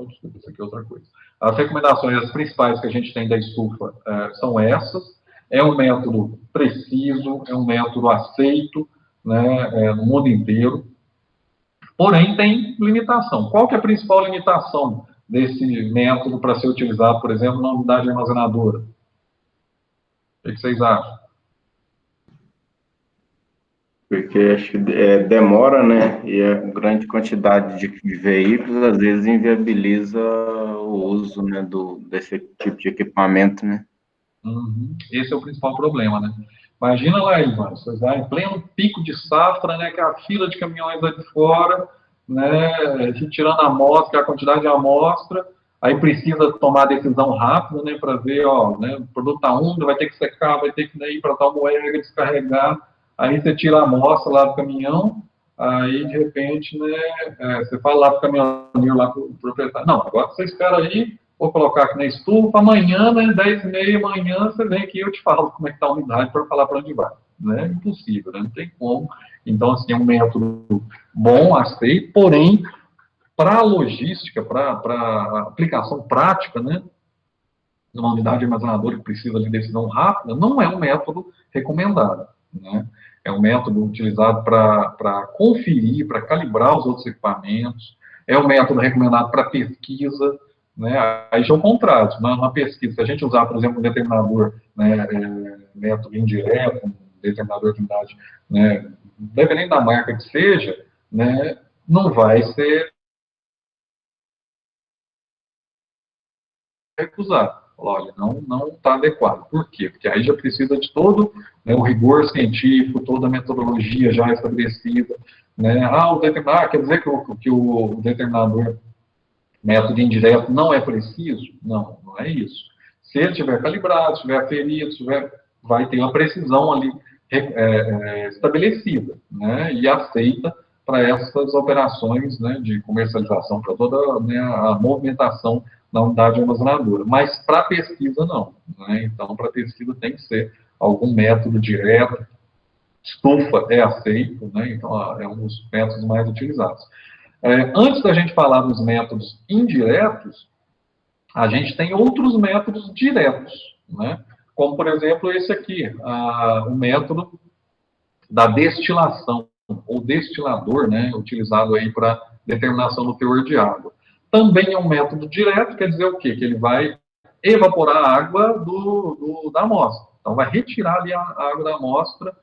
desculpa, isso aqui é outra coisa. As recomendações, as principais que a gente tem da estufa são essas. É um método preciso, é um método aceito, né, no mundo inteiro. Porém, tem limitação. Qual que é a principal limitação desse método para ser utilizado, por exemplo, na unidade armazenadora? O que vocês acham? Porque acho que demora, né? E a grande quantidade de veículos às vezes inviabiliza o uso, né, desse tipo de equipamento, né? Esse é o principal problema, né? Imagina lá, Ivan, você vai em pleno pico de safra, né, que é a fila de caminhões lá de fora, né, tirando a amostra, que é a quantidade de amostra, aí precisa tomar decisão rápida, né, para ver, ó, né, o produto está úmido, vai ter que secar, vai ter que ir para tal moeda, descarregar, aí você tira a amostra lá do caminhão, aí, de repente, né, você fala lá para o caminhoneiro, lá para o proprietário, não, agora você espera aí, vou colocar aqui na estufa, amanhã, né, 10h30, amanhã, você vem aqui e eu te falo como é que está a umidade para falar para onde vai. Né? Impossível, né? Não tem como. Então, assim, é um método bom, aceito, porém, para a logística, para a aplicação prática, né, numa unidade armazenadora que precisa de decisão rápida, não é um método recomendado. Né? É um método utilizado para conferir, para calibrar os outros equipamentos, é um método recomendado para pesquisa, né? Aí já é o contrário, na pesquisa, se a gente usar, por exemplo, um determinador, né, método indireto, um determinador de unidade, né, dependendo da marca que seja, né, não vai ser recusar. Olha, não está adequado. Por quê? Porque aí já precisa de todo, né, o rigor científico, toda a metodologia já estabelecida. Né? Quer dizer que o determinador método indireto não é preciso? Não é isso. Se ele estiver calibrado, estiver aferido, vai ter uma precisão ali estabelecida, né, e aceita para essas operações, né, de comercialização, para toda, né, a movimentação da unidade armazenadora. Mas para pesquisa, não. Né? Então, para pesquisa tem que ser algum método direto. Estufa é aceito, né? Então é um dos métodos mais utilizados. Antes da gente falar dos métodos indiretos, a gente tem outros métodos diretos, né? Como, por exemplo, esse aqui, o método da destilação, ou destilador, né? Utilizado aí para determinação do teor de água. Também é um método direto, quer dizer o quê? Que ele vai evaporar a água da amostra. Então, vai retirar ali a água da amostra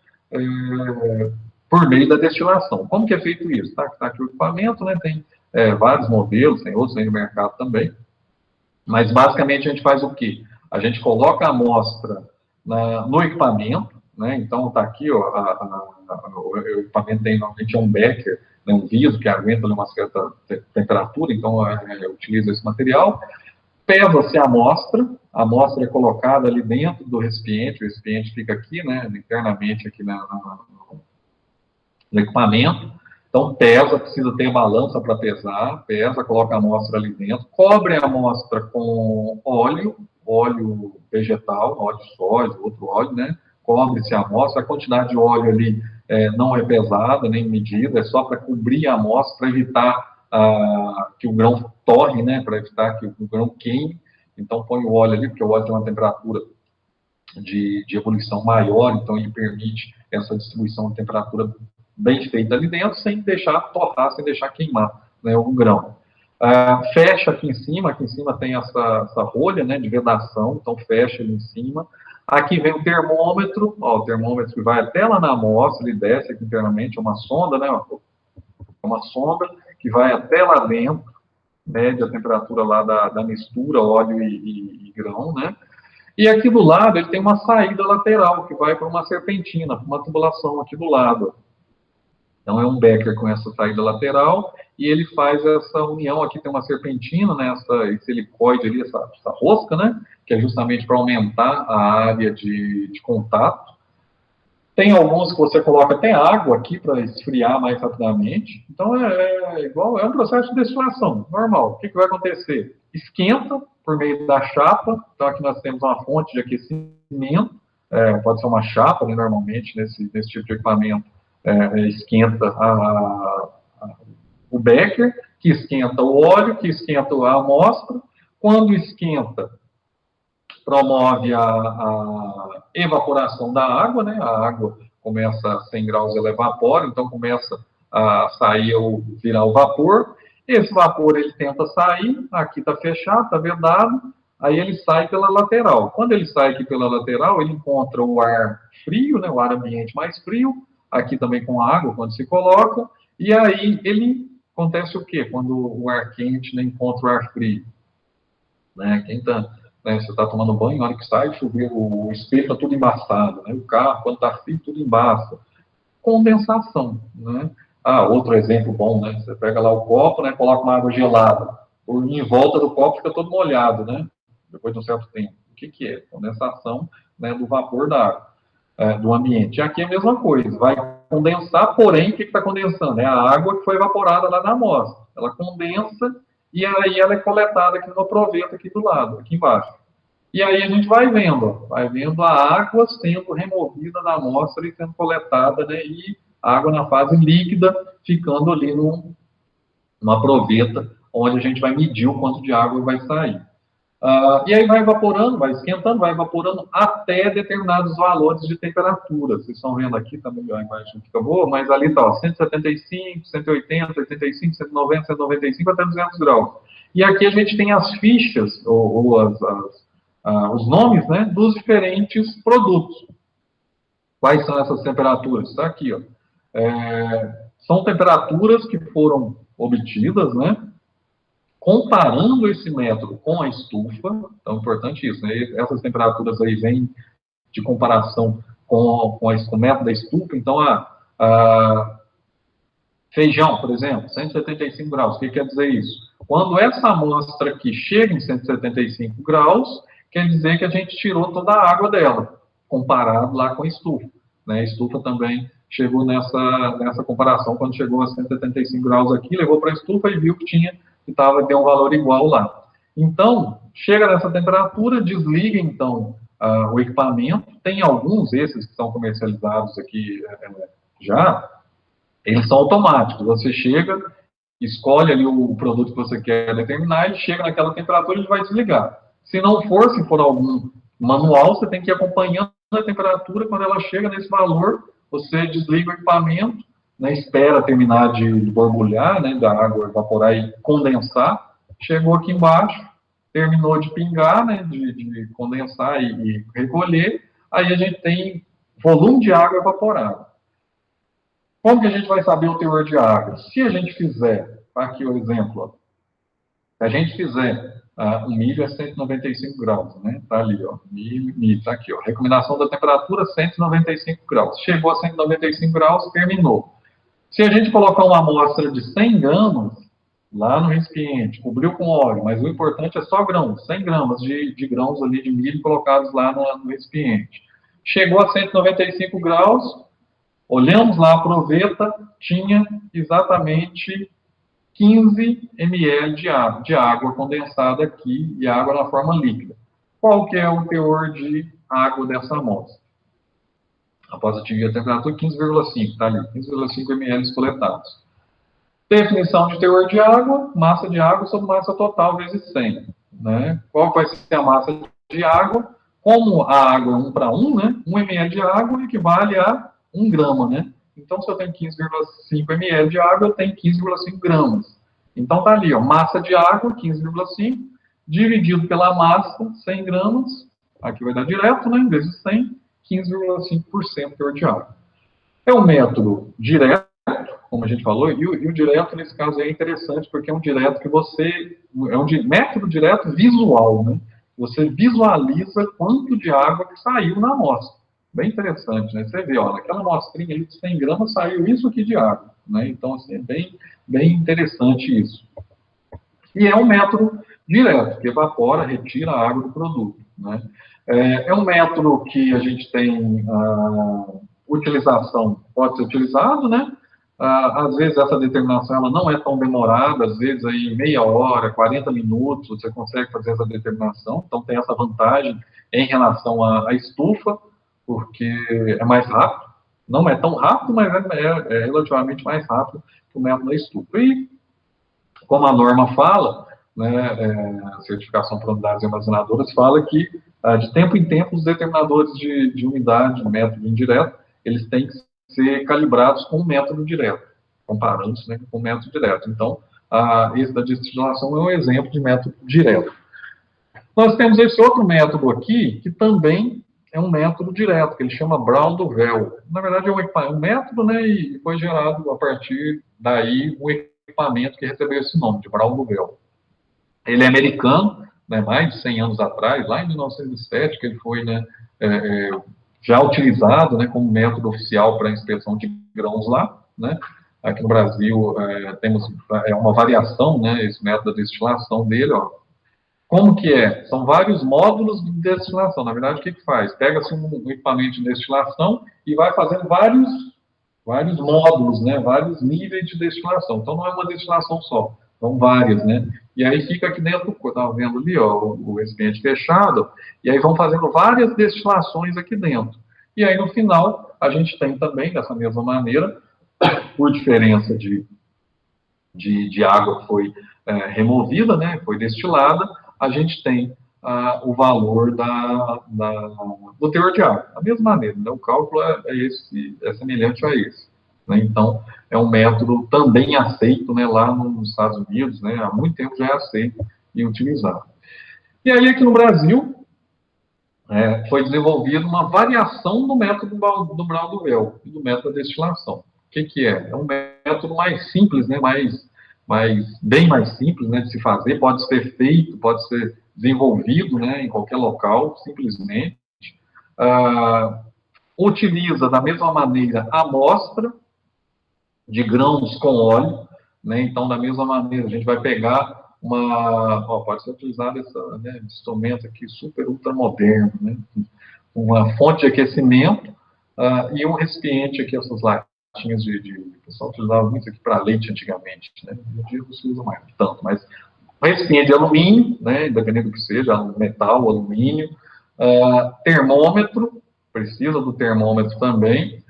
por meio da destilação. Como que é feito isso? Tá aqui o equipamento, né? Tem vários modelos, tem outros aí no mercado também. Mas, basicamente, a gente faz o quê? A gente coloca a amostra no equipamento, né? Então, está aqui, ó, o equipamento tem normalmente um becker, né, um vidro que aguenta uma certa temperatura, então eu utilizo esse material. Pesa-se a amostra é colocada ali dentro do recipiente, o recipiente fica aqui, né, internamente aqui no equipamento. Então, precisa ter balança para pesar, coloca a amostra ali dentro, cobre a amostra com óleo vegetal, óleo de soja, outro óleo, né? Cobre-se a amostra, a quantidade de óleo ali não é pesada, nem medida, é só para cobrir a amostra, para evitar que o grão torre, né? Para evitar que o grão queime. Então, põe o óleo ali, porque o óleo tem uma temperatura de ebulição maior, então ele permite essa distribuição de temperatura bem feita ali dentro, sem deixar torrar, sem deixar queimar, né, o grão. Fecha aqui em cima tem essa rolha, né, de vedação, então fecha ali em cima. Aqui vem o termômetro, ó, o termômetro que vai até lá na amostra, ele desce aqui internamente, é uma sonda, né, uma sonda que vai até lá dentro, mede a temperatura lá da mistura, óleo e grão, né. E aqui do lado ele tem uma saída lateral, que vai para uma serpentina, uma tubulação aqui do lado. Então, é um becker com essa saída lateral, e ele faz essa união, aqui tem uma serpentina, né, esse helicoide ali, essa rosca, né, que é justamente para aumentar a área de contato. Tem alguns que você coloca até água aqui para esfriar mais rapidamente. Então, igual, é um processo de destilação, normal. O que vai acontecer? Esquenta por meio da chapa. Então, aqui nós temos uma fonte de aquecimento, pode ser uma chapa, né, normalmente, nesse tipo de equipamento. Esquenta o becker, que esquenta o óleo, que esquenta a amostra. Quando esquenta, promove a evaporação da água, né? A água começa a 100 graus, ela evapora, então começa a sair, virar o vapor. Esse vapor, ele tenta sair, aqui está fechado, está vedado, aí ele sai pela lateral. Quando ele sai aqui pela lateral, ele encontra o ar frio, né? O ar ambiente mais frio, aqui também com água, quando se coloca, e aí acontece o quê? Quando o ar quente, né, encontra o ar frio, né? Quem está né? Você está tomando banho, na hora que sai, chover, o espelho está tudo embaçado, né? O carro, quando está frio, tudo embaça. Condensação, né? Outro exemplo bom, né? Você pega lá o copo, né? Coloca uma água gelada, em volta do copo fica todo molhado, né? Depois de um certo tempo. O que é? Condensação, né, do vapor da água, do ambiente. E aqui é a mesma coisa, vai condensar, porém, o que está condensando? É a água que foi evaporada lá na amostra. Ela condensa e aí ela é coletada aqui numa proveta aqui do lado, aqui embaixo. E aí a gente vai vendo a água sendo removida da amostra e sendo coletada, né, e a água na fase líquida, ficando ali numa proveta, onde a gente vai medir o quanto de água vai sair. E aí vai evaporando, vai esquentando, vai evaporando até determinados valores de temperatura. Vocês estão vendo aqui também, a imagem fica boa, mas ali está 175, 180, 85, 190, 195 até 200 graus. E aqui a gente tem as fichas, os nomes, né, dos diferentes produtos. Quais são essas temperaturas? Está aqui, ó. São temperaturas que foram obtidas, né, comparando esse método com a estufa. Então, é importante isso, né? Essas temperaturas aí vêm de comparação com o método da estufa. Então, feijão, por exemplo, 175 graus. O que quer dizer isso? Quando essa amostra aqui chega em 175 graus, quer dizer que a gente tirou toda a água dela, comparado lá com a estufa, né? A estufa também chegou nessa comparação, quando chegou a 175 graus aqui, levou para a estufa e viu que deu um valor igual lá. Então, chega nessa temperatura, desliga, então, o equipamento. Tem alguns, esses que são comercializados aqui já, eles são automáticos. Você chega, escolhe ali o produto que você quer determinar, ele chega naquela temperatura e ele vai desligar. Se não for, se for algum manual, você tem que ir acompanhando a temperatura. Quando ela chega nesse valor, você desliga o equipamento, né, espera terminar de borbulhar, né, da água evaporar e condensar. Chegou aqui embaixo, terminou de pingar, né, de condensar e recolher. Aí a gente tem volume de água evaporado. Como que a gente vai saber o teor de água? Se a gente fizer, aqui o exemplo, ó, se a gente fizer o milho a 195 graus, né? Tá ali, ó, milho, tá aqui, ó, recomendação da temperatura 195 graus. Chegou a 195 graus, terminou. Se a gente colocar uma amostra de 100 gramas lá no recipiente, cobriu com óleo, mas o importante é só grãos, 100 gramas de grãos ali de milho colocados lá no recipiente. Chegou a 195 graus, olhamos lá a proveta, tinha exatamente 15 ml de água condensada aqui, e água na forma líquida. Qual que é o teor de água dessa amostra? Após atingir a temperatura, 15,5, está ali, 15,5 ml coletados. Definição de teor de água, massa de água sobre massa total vezes 100. Né? Qual vai ser a massa de água? Como a água é 1 para 1, né? 1 ml de água equivale a 1 grama, né? Então, se eu tenho 15,5 ml de água, eu tenho 15,5 gramas. Então, está ali, ó, massa de água, 15,5, dividido pela massa, 100 gramas, aqui vai dar direto, né? Vezes 100, 15,5% teor de água. É um método direto, como a gente falou, e o direto, nesse caso, é interessante, porque é um direto que é um método direto visual, né? Você visualiza quanto de água que saiu na amostra. Bem interessante, né? Você vê, ó, naquela amostrinha ali de 100 gramas saiu isso aqui de água, né? Então, assim, é bem interessante isso. E é um método direto, que evapora, retira a água do produto, né? É um método que a gente tem utilização, pode ser utilizado, né? Às vezes essa determinação ela não é tão demorada, às vezes aí meia hora, 40 minutos, você consegue fazer essa determinação, então tem essa vantagem em relação à estufa, porque é mais rápido, não é tão rápido, mas é relativamente mais rápido que o método da estufa. E, como a norma fala, né, a certificação por unidades armazenadoras fala que, de tempo em tempo, os determinadores de unidade, método indireto, eles têm que ser calibrados com o método direto, comparando-se, né, com o método direto. Então, esse da destilação é um exemplo de método direto. Nós temos esse outro método aqui, que também é um método direto, que ele chama Brown-Duvel. Na verdade, é um método, né, e foi gerado a partir daí um equipamento que recebeu esse nome, de Brown-Duvel. Ele é americano, né, mais de 100 anos atrás, lá em 1907, que ele foi, né, já utilizado, né, como método oficial para inspeção de grãos lá, né. Aqui no Brasil temos uma variação, né, esse método de destilação dele, ó. Como que é? São vários módulos de destilação. Na verdade, o que faz? Pega-se um equipamento de destilação e vai fazendo vários módulos, né? Vários níveis de destilação. Então, não é uma destilação só, são várias, né? E aí fica aqui dentro, estava vendo ali, ó, o recipiente fechado, e aí vão fazendo várias destilações aqui dentro. E aí, no final, a gente tem também, dessa mesma maneira, por diferença de água que foi removida, né? Foi destilada, a gente tem o valor do teor de água. Da mesma maneira, né? O cálculo é semelhante a esse. Né? Então, é um método também aceito, né, lá nos Estados Unidos, né? Há muito tempo já é aceito e utilizado. E aí, aqui no Brasil, foi desenvolvida uma variação do método do Braudel e do método de destilação. O que é? É um método mais simples, né, bem mais simples, né, de se fazer, pode ser feito, pode ser desenvolvido, né, em qualquer local, simplesmente. Utiliza, da mesma maneira, a amostra de grãos com óleo, né, então, da mesma maneira, a gente vai pegar pode ser utilizado esse instrumento aqui, super ultra moderno, né, uma fonte de aquecimento e um recipiente aqui, essas latinhas o pessoal utilizava muito aqui para leite antigamente, né? Hoje em dia não se usa mais tanto, mas um recipiente de alumínio, né? Independente do que seja, metal, alumínio, termômetro, precisa do termômetro também,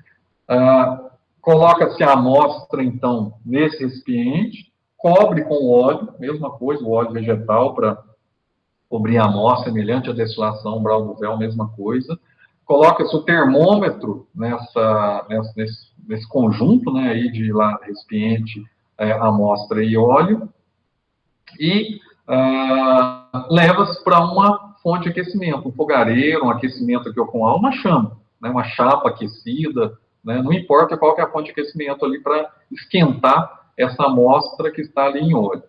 coloca-se a amostra, então, nesse recipiente, cobre com óleo, mesma coisa, o óleo vegetal para cobrir a amostra, semelhante à destilação Braudel, mesma coisa. Coloca-se o termômetro nesse conjunto, né, aí de recipiente, amostra e óleo, e leva-se para uma fonte de aquecimento, um fogareiro, um aquecimento aqui com uma chama, né, uma chapa aquecida, né, não importa qual que é a fonte de aquecimento ali para esquentar essa amostra que está ali em óleo.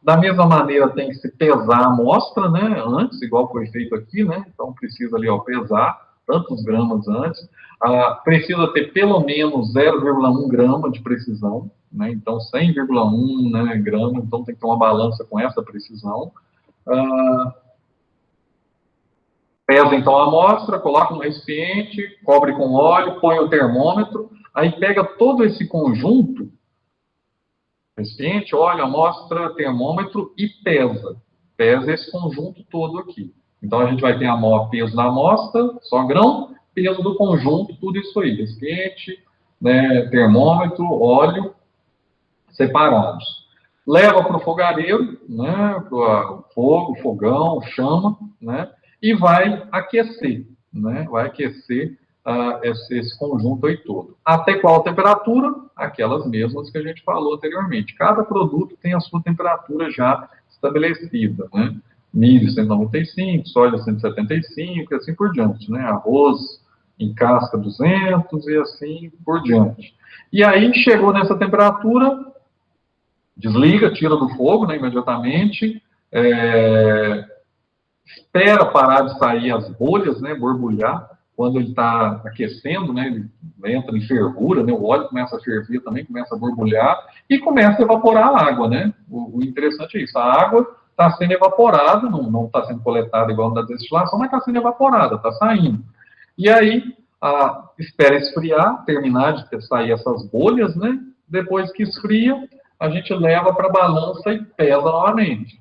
Da mesma maneira, tem que se pesar a amostra, né, antes, igual foi feito aqui, né, então precisa ali, ó, pesar tantos gramas antes, precisa ter pelo menos 0,1 grama de precisão, né, então 100,1, né, grama, então tem que ter uma balança com essa precisão. Pesa então a amostra, coloca no recipiente, cobre com óleo, põe o termômetro, aí pega todo esse conjunto, recipiente, óleo, amostra, termômetro e pesa esse conjunto todo aqui. Então, a gente vai ter peso da amostra, só grão, peso do conjunto, tudo isso aí, recipiente, né, termômetro, óleo, separados. Leva para o fogareiro, né, para o fogo, fogão, chama, né, e vai aquecer, né, esse conjunto aí todo. Até qual temperatura? Aquelas mesmas que a gente falou anteriormente. Cada produto tem a sua temperatura já estabelecida, né? Milho 195, soja 175 e assim por diante, né? Arroz em casca 200 e assim por diante. E aí chegou nessa temperatura, desliga, tira do fogo, né, imediatamente, espera parar de sair as bolhas, né, borbulhar. Quando ele está aquecendo, né, ele entra em fervura, né, o óleo começa a ferver também, começa a borbulhar e começa a evaporar a água, né? O interessante é isso, a água está sendo evaporada, não está sendo coletada igual na destilação, mas está sendo evaporada, está saindo. E aí, espera esfriar, terminar de sair essas bolhas, né? Depois que esfria, a gente leva para a balança e pesa novamente.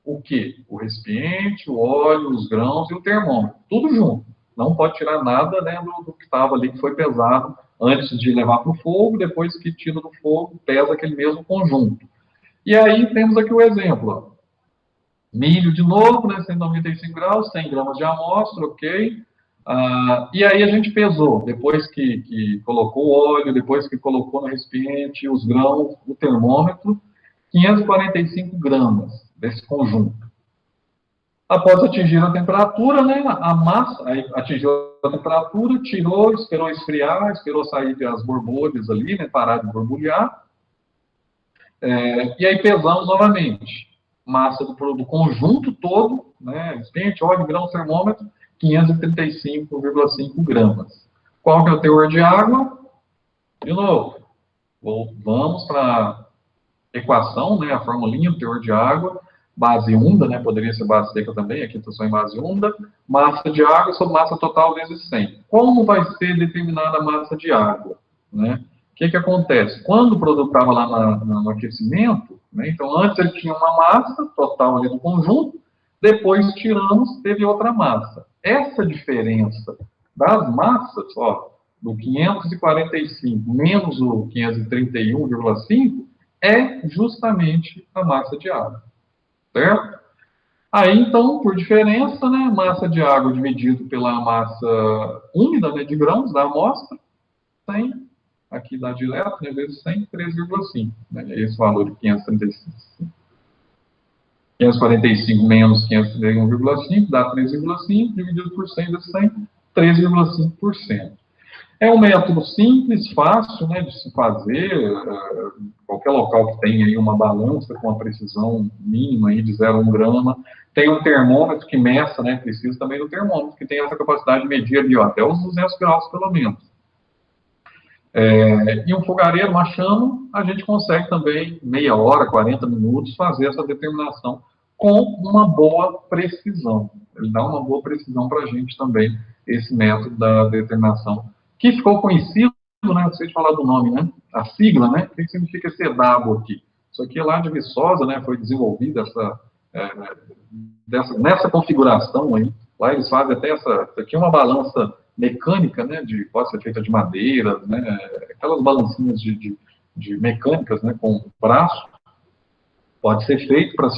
O quê? O recipiente, o óleo, os grãos e o termômetro, tudo junto. Não pode tirar nada, né, do que estava ali, que foi pesado antes de levar para o fogo, depois que tira do fogo, pesa aquele mesmo conjunto. E aí temos aqui o exemplo. Ó. Milho de novo, né, 195 graus, 100 gramas de amostra, ok. E aí a gente pesou, depois que colocou o óleo, depois que colocou no recipiente, os grãos, o termômetro, 545 gramas desse conjunto. Após atingir a temperatura, né, a massa, aí atingiu a temperatura, tirou, esperou esfriar, esperou sair as borbulhas ali, né, parar de borbulhar, e aí pesamos novamente. massa do conjunto todo, né, recipiente, óleo, grão, termômetro, 535,5 gramas. Qual que é o teor de água? De novo, vamos para a equação, né, a formulinha do teor de água, base úmida, né, poderia ser base seca também, aqui está só em base úmida, massa de água sobre massa total vezes 100. Como vai ser determinada a massa de água? Né? O que acontece? Quando o produto estava lá no aquecimento, né, então antes ele tinha uma massa total ali do conjunto, depois tiramos, teve outra massa. Essa diferença das massas, ó, do 545 menos o 531,5 é justamente a massa de água, certo? Aí, então, por diferença, né, massa de água dividido pela massa úmida, né, de grãos da amostra, 100, aqui dá direto, né, vezes 100, 13,5, né, esse valor de 535. 545 menos 531,5 dá 3,5, dividido por 100 vezes 100, 13,5%. É um método simples, fácil, né, de se fazer. Qualquer local que tenha aí uma balança com uma precisão mínima aí de 0,1 grama. Tem um termômetro que meça, né, precisa também do termômetro, que tem essa capacidade de medir ali, ó, até os 200 graus, pelo menos. E um fogareiro, uma chama, a gente consegue também, meia hora, 40 minutos, fazer essa determinação com uma boa precisão. Ele dá uma boa precisão para a gente também, esse método da determinação, que ficou conhecido, né, não sei de falar do nome, né, a sigla, né, o que significa esse EW aqui? Isso aqui é lá de Viçosa, né, foi desenvolvida nessa configuração aí. Lá eles fazem até isso aqui é uma balança mecânica, né, pode ser feita de madeira, né, aquelas balancinhas de mecânicas, né, com braço, pode ser feito para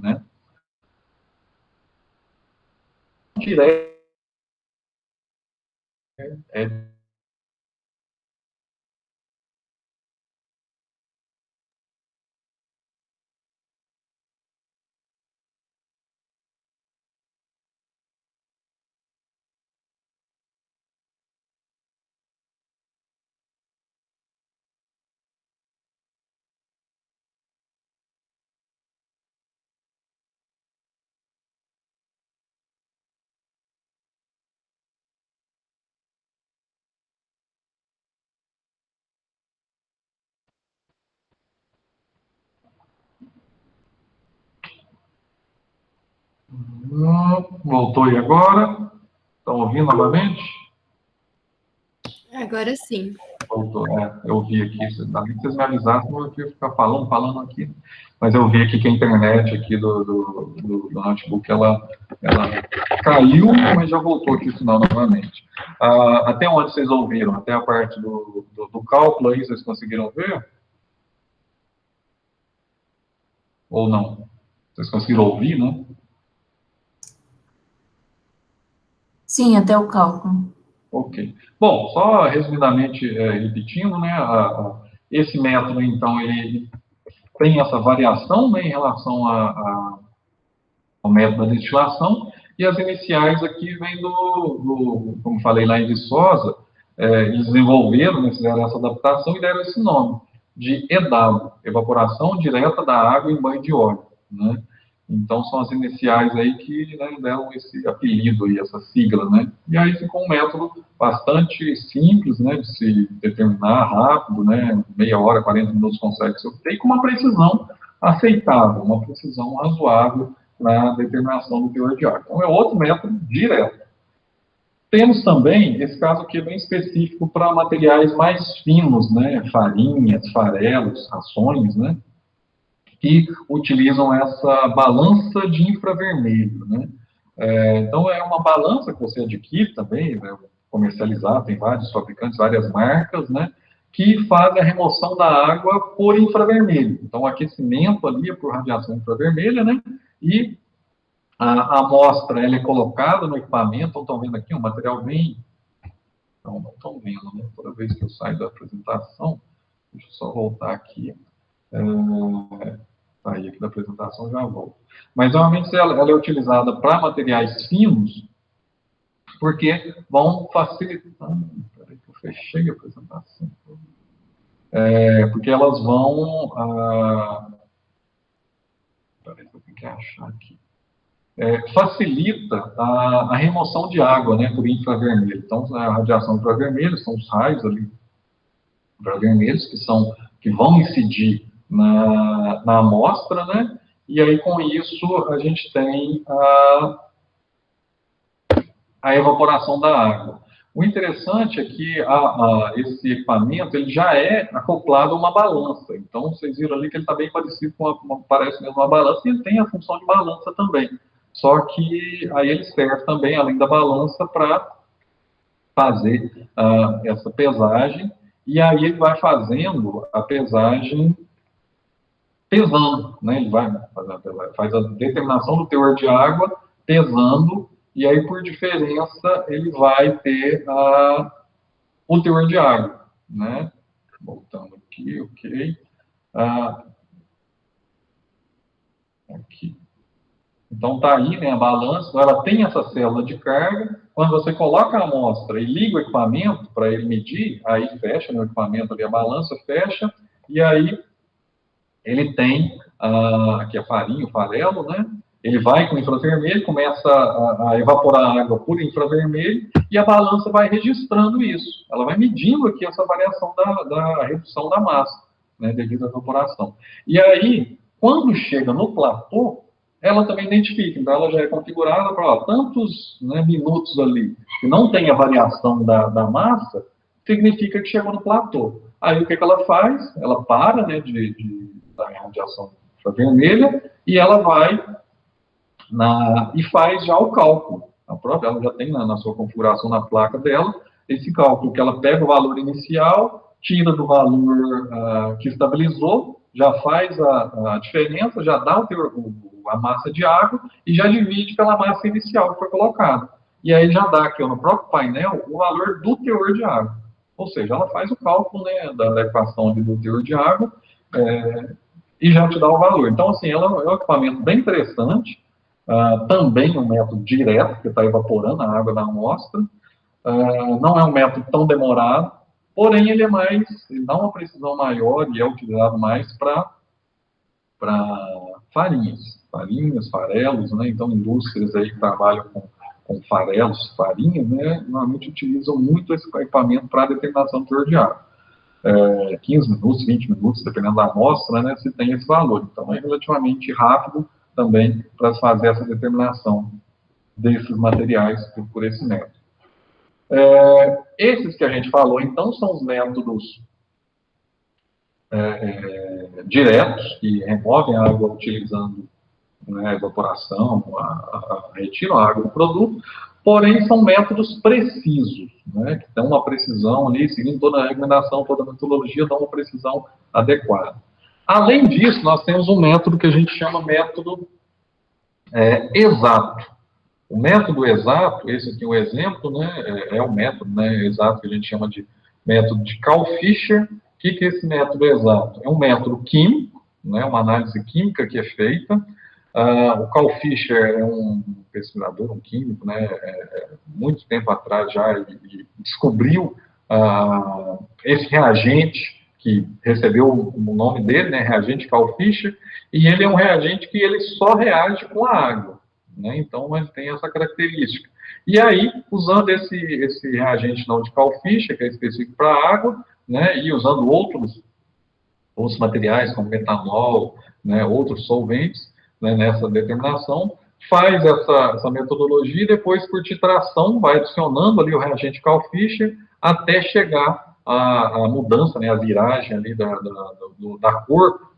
né, direto, voltou aí agora, estão ouvindo novamente? Agora sim. Voltou, eu vi aqui, vocês me avisaram, eu ia ficar falando aqui, mas eu vi aqui que a internet aqui do notebook, ela caiu, mas já voltou aqui no final novamente. Até onde vocês ouviram? Até a parte do cálculo aí, vocês conseguiram ver? Ou não? Vocês conseguiram ouvir, né? Sim, até o cálculo. Ok. Bom, só resumidamente repetindo, né, esse método, então, ele tem essa variação, né, em relação ao método da destilação, e as iniciais aqui vêm como falei lá em Viçosa, eles desenvolveram, né, fizeram essa adaptação e deram esse nome, de EDAW, evaporação direta da água em banho de óleo, né? Então, são as iniciais aí que, né, deram esse apelido aí, essa sigla, né? E aí ficou um método bastante simples, né, de se determinar rápido, né, meia hora, 40 minutos consegue se obter, com uma precisão aceitável, uma precisão razoável na determinação do teor de água. Então, é outro método direto. Temos também, esse caso aqui é bem específico para materiais mais finos, né, farinhas, farelos, rações, né, que utilizam essa balança de infravermelho, né. Então, é uma balança que você adquire também, né, comercializar, tem vários fabricantes, várias marcas, né, que fazem a remoção da água por infravermelho. Então, o aquecimento ali é por radiação infravermelha, né, e a amostra ela é colocada no equipamento. Então, estão vendo aqui, um material bem... Não estão vendo, né? Toda vez que eu saio da apresentação, deixa eu só voltar aqui. Sair aqui da apresentação, já volto. Mas, normalmente, ela é utilizada para materiais finos, porque vão facilitar... Peraí que eu fechei a apresentação. Porque elas vão... Peraí que eu tenho que achar aqui. Facilita a remoção de água, né, por infravermelho. Então, a radiação infravermelha são os raios ali infravermelhos que vão incidir na amostra, né, e aí com isso a gente tem a evaporação da água. O interessante é que esse equipamento ele já é acoplado a uma balança. Então, vocês viram ali que ele está bem parecido parece mesmo uma balança, e ele tem a função de balança também. Só que aí ele serve também, além da balança, para fazer essa pesagem, e aí ele vai fazendo a pesagem pesando, né? Ele faz a determinação do teor de água pesando, e aí por diferença ele vai ter o teor de água, né? Voltando aqui, ok. Aqui. Então, está aí, né, a balança, então ela tem essa célula de carga. Quando você coloca a amostra e liga o equipamento para ele medir, aí fecha no equipamento ali, a balança fecha, e aí ele tem, aqui a farinha, o farelo, né, ele vai com infravermelho, começa a evaporar a água por infravermelho, e a balança vai registrando isso. Ela vai medindo aqui essa variação da redução da massa, né, devido à evaporação. E aí, quando chega no platô, ela também identifica, então ela já é configurada para tantos, né, minutos ali que não tem a variação da massa, significa que chegou no platô. Aí o que ela faz? Ela para, né, da radiação infravermelha e ela vai e faz já o cálculo. Ela já tem na sua configuração na placa dela esse cálculo, que ela pega o valor inicial, tira do valor que estabilizou, já faz a diferença, já dá a massa de água e já divide pela massa inicial que foi colocada. E aí já dá aqui no próprio painel o valor do teor de água. Ou seja, ela faz o cálculo, né, da equação do teor de água e já te dá o valor. Então, assim, ela é um equipamento bem interessante, também um método direto, que está evaporando a água da amostra. Não é um método tão demorado, porém ele dá uma precisão maior e é utilizado mais para farinhas, farelos, né? Então indústrias aí que trabalham com farelos, farinhas, né? Normalmente utilizam muito esse equipamento para determinação do teor de água. 15 minutos, 20 minutos, dependendo da amostra, né? Se tem esse valor. Então é relativamente rápido também para fazer essa determinação desses materiais por esse método. Esses que a gente falou, então, são os métodos diretos, que removem a água utilizando, né, a evaporação, retiram a água do produto, porém são métodos precisos, né, que dão uma precisão ali, seguindo toda a recomendação, toda a metodologia, dão uma precisão adequada. Além disso, nós temos um método que a gente chama método exato. O método exato, esse aqui é um exemplo, né, é o método, né, exato que a gente chama de método de Karl-Fischer. O que é esse método exato? É um método químico, né, uma análise química que é feita. O Karl-Fischer é um pesquisador, um químico, né, muito tempo atrás já ele descobriu esse reagente que recebeu o nome dele, né, reagente Karl-Fischer, e ele é um reagente que ele só reage com a água. Né? Então, ele tem essa característica. E aí, usando esse reagente não de Karl-Fischer, que é específico para a água, né, e usando outros materiais, como metanol, né, outros solventes, né, nessa determinação, faz essa metodologia e depois, por titração, vai adicionando ali o reagente Karl-Fischer até chegar à mudança, né, a viragem ali da cor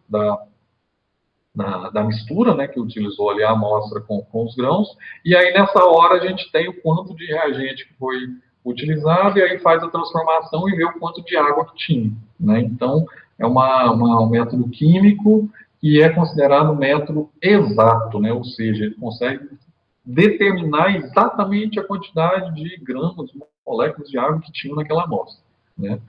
da mistura, né, que utilizou ali a amostra com os grãos, e aí nessa hora a gente tem o quanto de reagente que foi utilizado, e aí faz a transformação e vê o quanto de água que tinha, né? Então, é um método químico que é considerado um método exato, né? Ou seja, ele consegue determinar exatamente a quantidade de gramas, moléculas de água que tinha naquela amostra, né?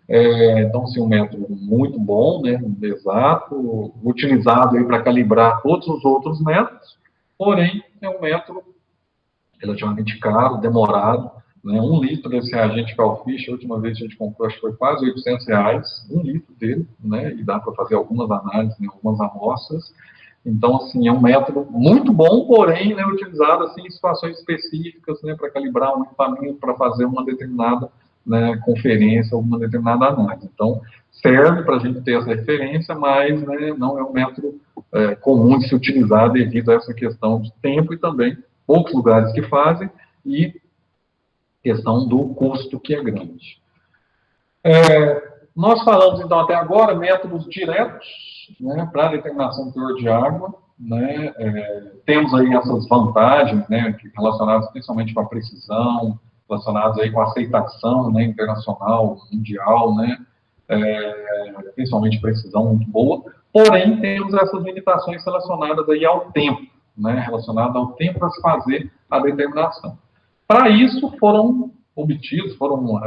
Então, assim, um método muito bom, né, exato, utilizado para calibrar todos os outros métodos, porém, é um método relativamente caro, demorado, né, 1 litro desse reagente Calfish, a última vez que a gente comprou, acho que foi quase R$ 800, 1 litro dele, né, e dá para fazer algumas análises, né, algumas amostras. Então, assim, é um método muito bom, porém, né, utilizado assim, em situações específicas, né, para calibrar um equipamento, para fazer uma determinada, né, conferência, alguma determinada análise. Então, serve para a gente ter essa referência, mas, né, não é um método comum de se utilizar devido a essa questão de tempo e também poucos lugares que fazem e questão do custo que é grande. Nós falamos, então, até agora, métodos diretos, né, para determinação do teor de água, né, temos aí essas vantagens, né, relacionadas principalmente com a precisão, relacionadas aí com a aceitação, né, internacional, mundial, né, principalmente precisão muito boa, porém, temos essas limitações relacionadas aí ao tempo, né, relacionadas ao tempo para se fazer a determinação. Para isso, foram obtidos, foram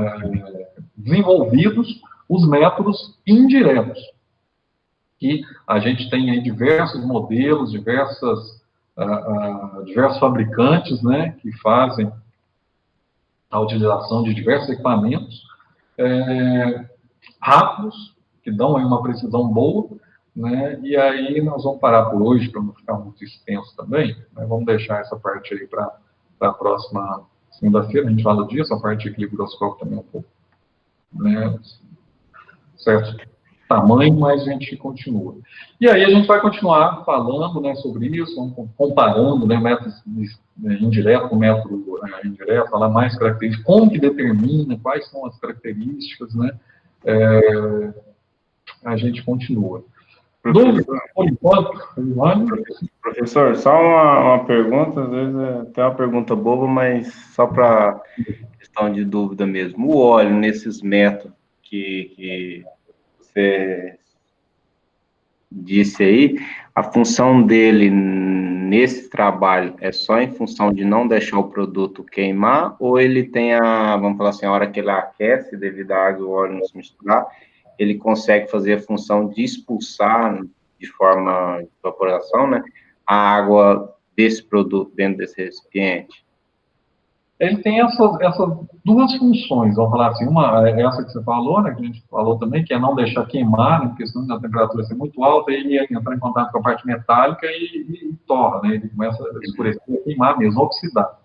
desenvolvidos os métodos indiretos, que a gente tem aí diversos modelos, diversos fabricantes, né, que fazem a utilização de diversos equipamentos rápidos, que dão aí uma precisão boa, né, e aí nós vamos parar por hoje, para não ficar muito extenso também, né, vamos deixar essa parte aí para a próxima segunda-feira, a gente fala disso, a parte de equilibroscópio também um pouco, né, certo tamanho, mas a gente continua. E aí a gente vai continuar falando, né, sobre isso, comparando, né, métodos indireto com método indireto, falar mais características, como que determina, quais são as características, né, a gente continua. Por enquanto, professor, só uma pergunta, às vezes é até uma pergunta boba, mas só para questão de dúvida mesmo. O óleo, nesses métodos que você disse aí, a função dele nesse trabalho é só em função de não deixar o produto queimar, ou ele tem vamos falar assim, a hora que ele aquece, devido à água e o óleo não se misturar, ele consegue fazer a função de expulsar de forma de evaporação, né, a água desse produto dentro desse recipiente? Ele tem essas duas funções, vamos falar assim, uma é essa que você falou, né, que a gente falou também, que é não deixar queimar, né, porque senão a temperatura ser muito alta, ele entra em contato com a parte metálica e torra, né, ele começa a escurecer, a queimar mesmo, oxidar.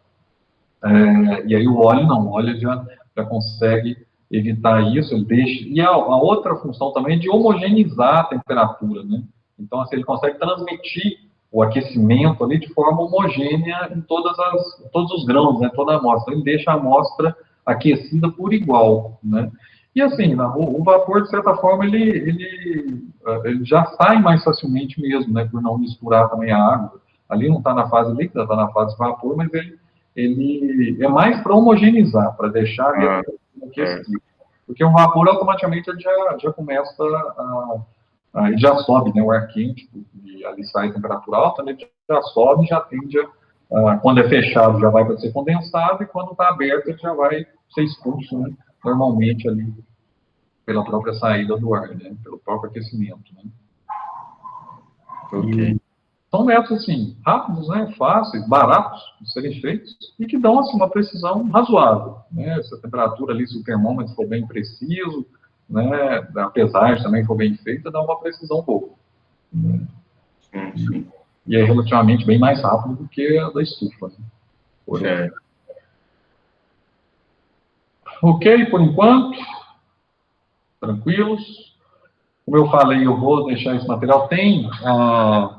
E aí o óleo não, o óleo já consegue evitar isso, ele deixa, e a outra função também é de homogeneizar a temperatura, né, então assim, ele consegue transmitir o aquecimento ali de forma homogênea em todos os grãos, né, toda a amostra. Ele deixa a amostra aquecida por igual, né. E assim, o vapor, de certa forma, ele já sai mais facilmente mesmo, né, por não misturar também a água. Ali não está na fase líquida, está na fase vapor, mas ele é mais para homogeneizar, para deixar aquecido. Porque o vapor, automaticamente, ele já começa ele já sobe, né, o ar quente, e ali sai a temperatura alta, né, ele já sobe e já tende quando é fechado, já vai para ser condensado, e quando está aberto, ele já vai ser expulso, né, normalmente ali, pela própria saída do ar, né, pelo próprio aquecimento, né. Ok. São métodos, assim, rápidos, né, fáceis, baratos de serem feitos, e que dão, assim, uma precisão razoável, né, se a temperatura ali, se o termômetro for bem preciso, né, a pesagem também for bem feita, dá uma precisão boa. Né? Sim. E é relativamente bem mais rápido do que a da estufa. Né? Ok, por enquanto. Tranquilos. Como eu falei, eu vou deixar esse material.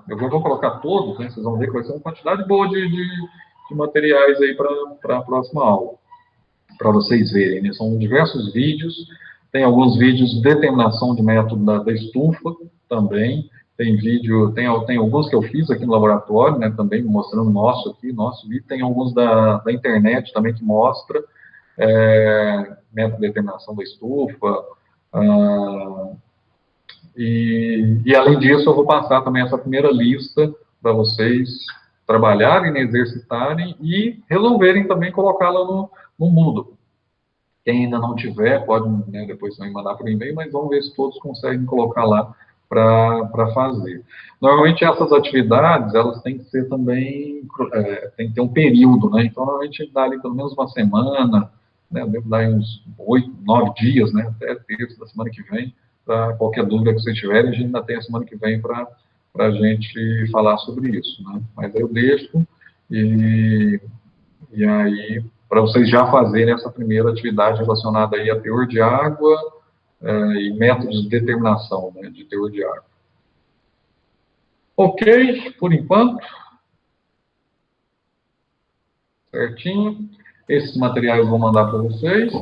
Eu vou colocar todos, né, vocês vão ver que vai ser uma quantidade boa de materiais aí para a próxima aula, para vocês verem. Né? São diversos vídeos. Tem alguns vídeos de determinação de método da estufa também. Tem alguns que eu fiz aqui no laboratório, né, também mostrando nosso vídeo. Tem alguns da internet também que mostra método de determinação da estufa. E além disso, eu vou passar também essa primeira lista para vocês trabalharem, exercitarem e resolverem também colocá-la no Moodle. Quem ainda não tiver, pode, né, depois também mandar por e-mail, mas vamos ver se todos conseguem colocar lá para fazer. Normalmente, essas atividades, elas têm que ser também, tem que ter um período, né? Então, normalmente, dá ali pelo menos uma semana, né? Deve dar uns 8, 9 dias, né? Até terça da semana que vem, para qualquer dúvida que vocês tiverem, a gente ainda tem a semana que vem para a gente falar sobre isso, né? Mas eu deixo, e aí, para vocês já fazerem essa primeira atividade relacionada aí a teor de água e métodos de determinação, né, de teor de água. Ok, por enquanto. Certinho. Esses materiais eu vou mandar para vocês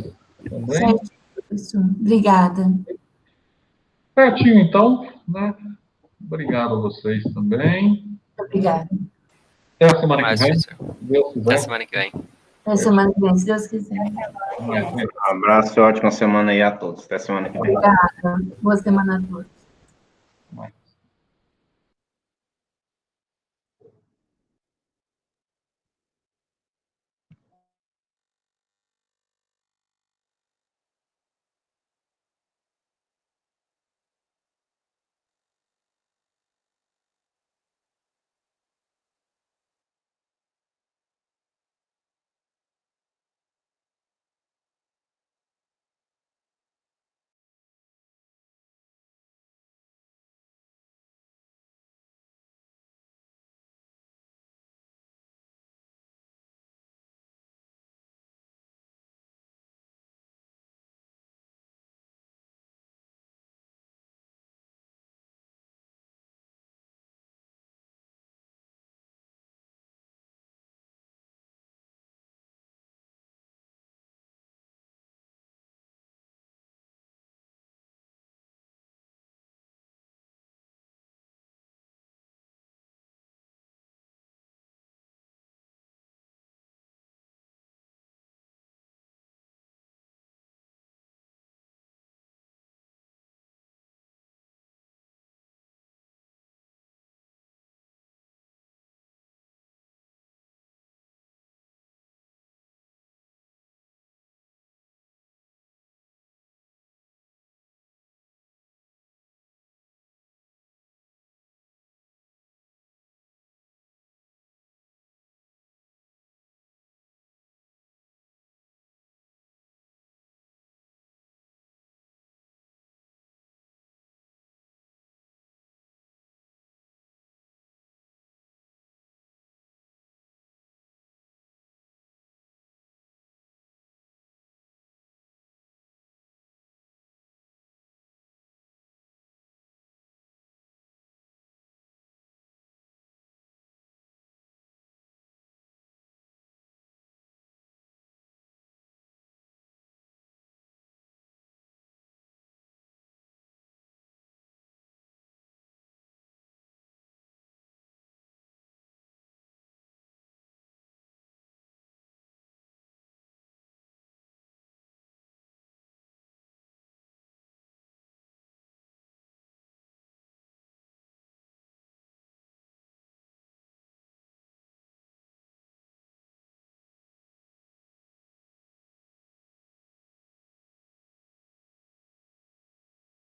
também. Certo, professor. Obrigada. Certinho, então, né? Obrigado a vocês também. Obrigada. Até a semana que vem. Professor. Deus quiser. Até semana que vem. Até semana que vem, se Deus quiser. Um abraço e ótima semana aí a todos. Até semana que vem. Obrigada. Boa semana a todos.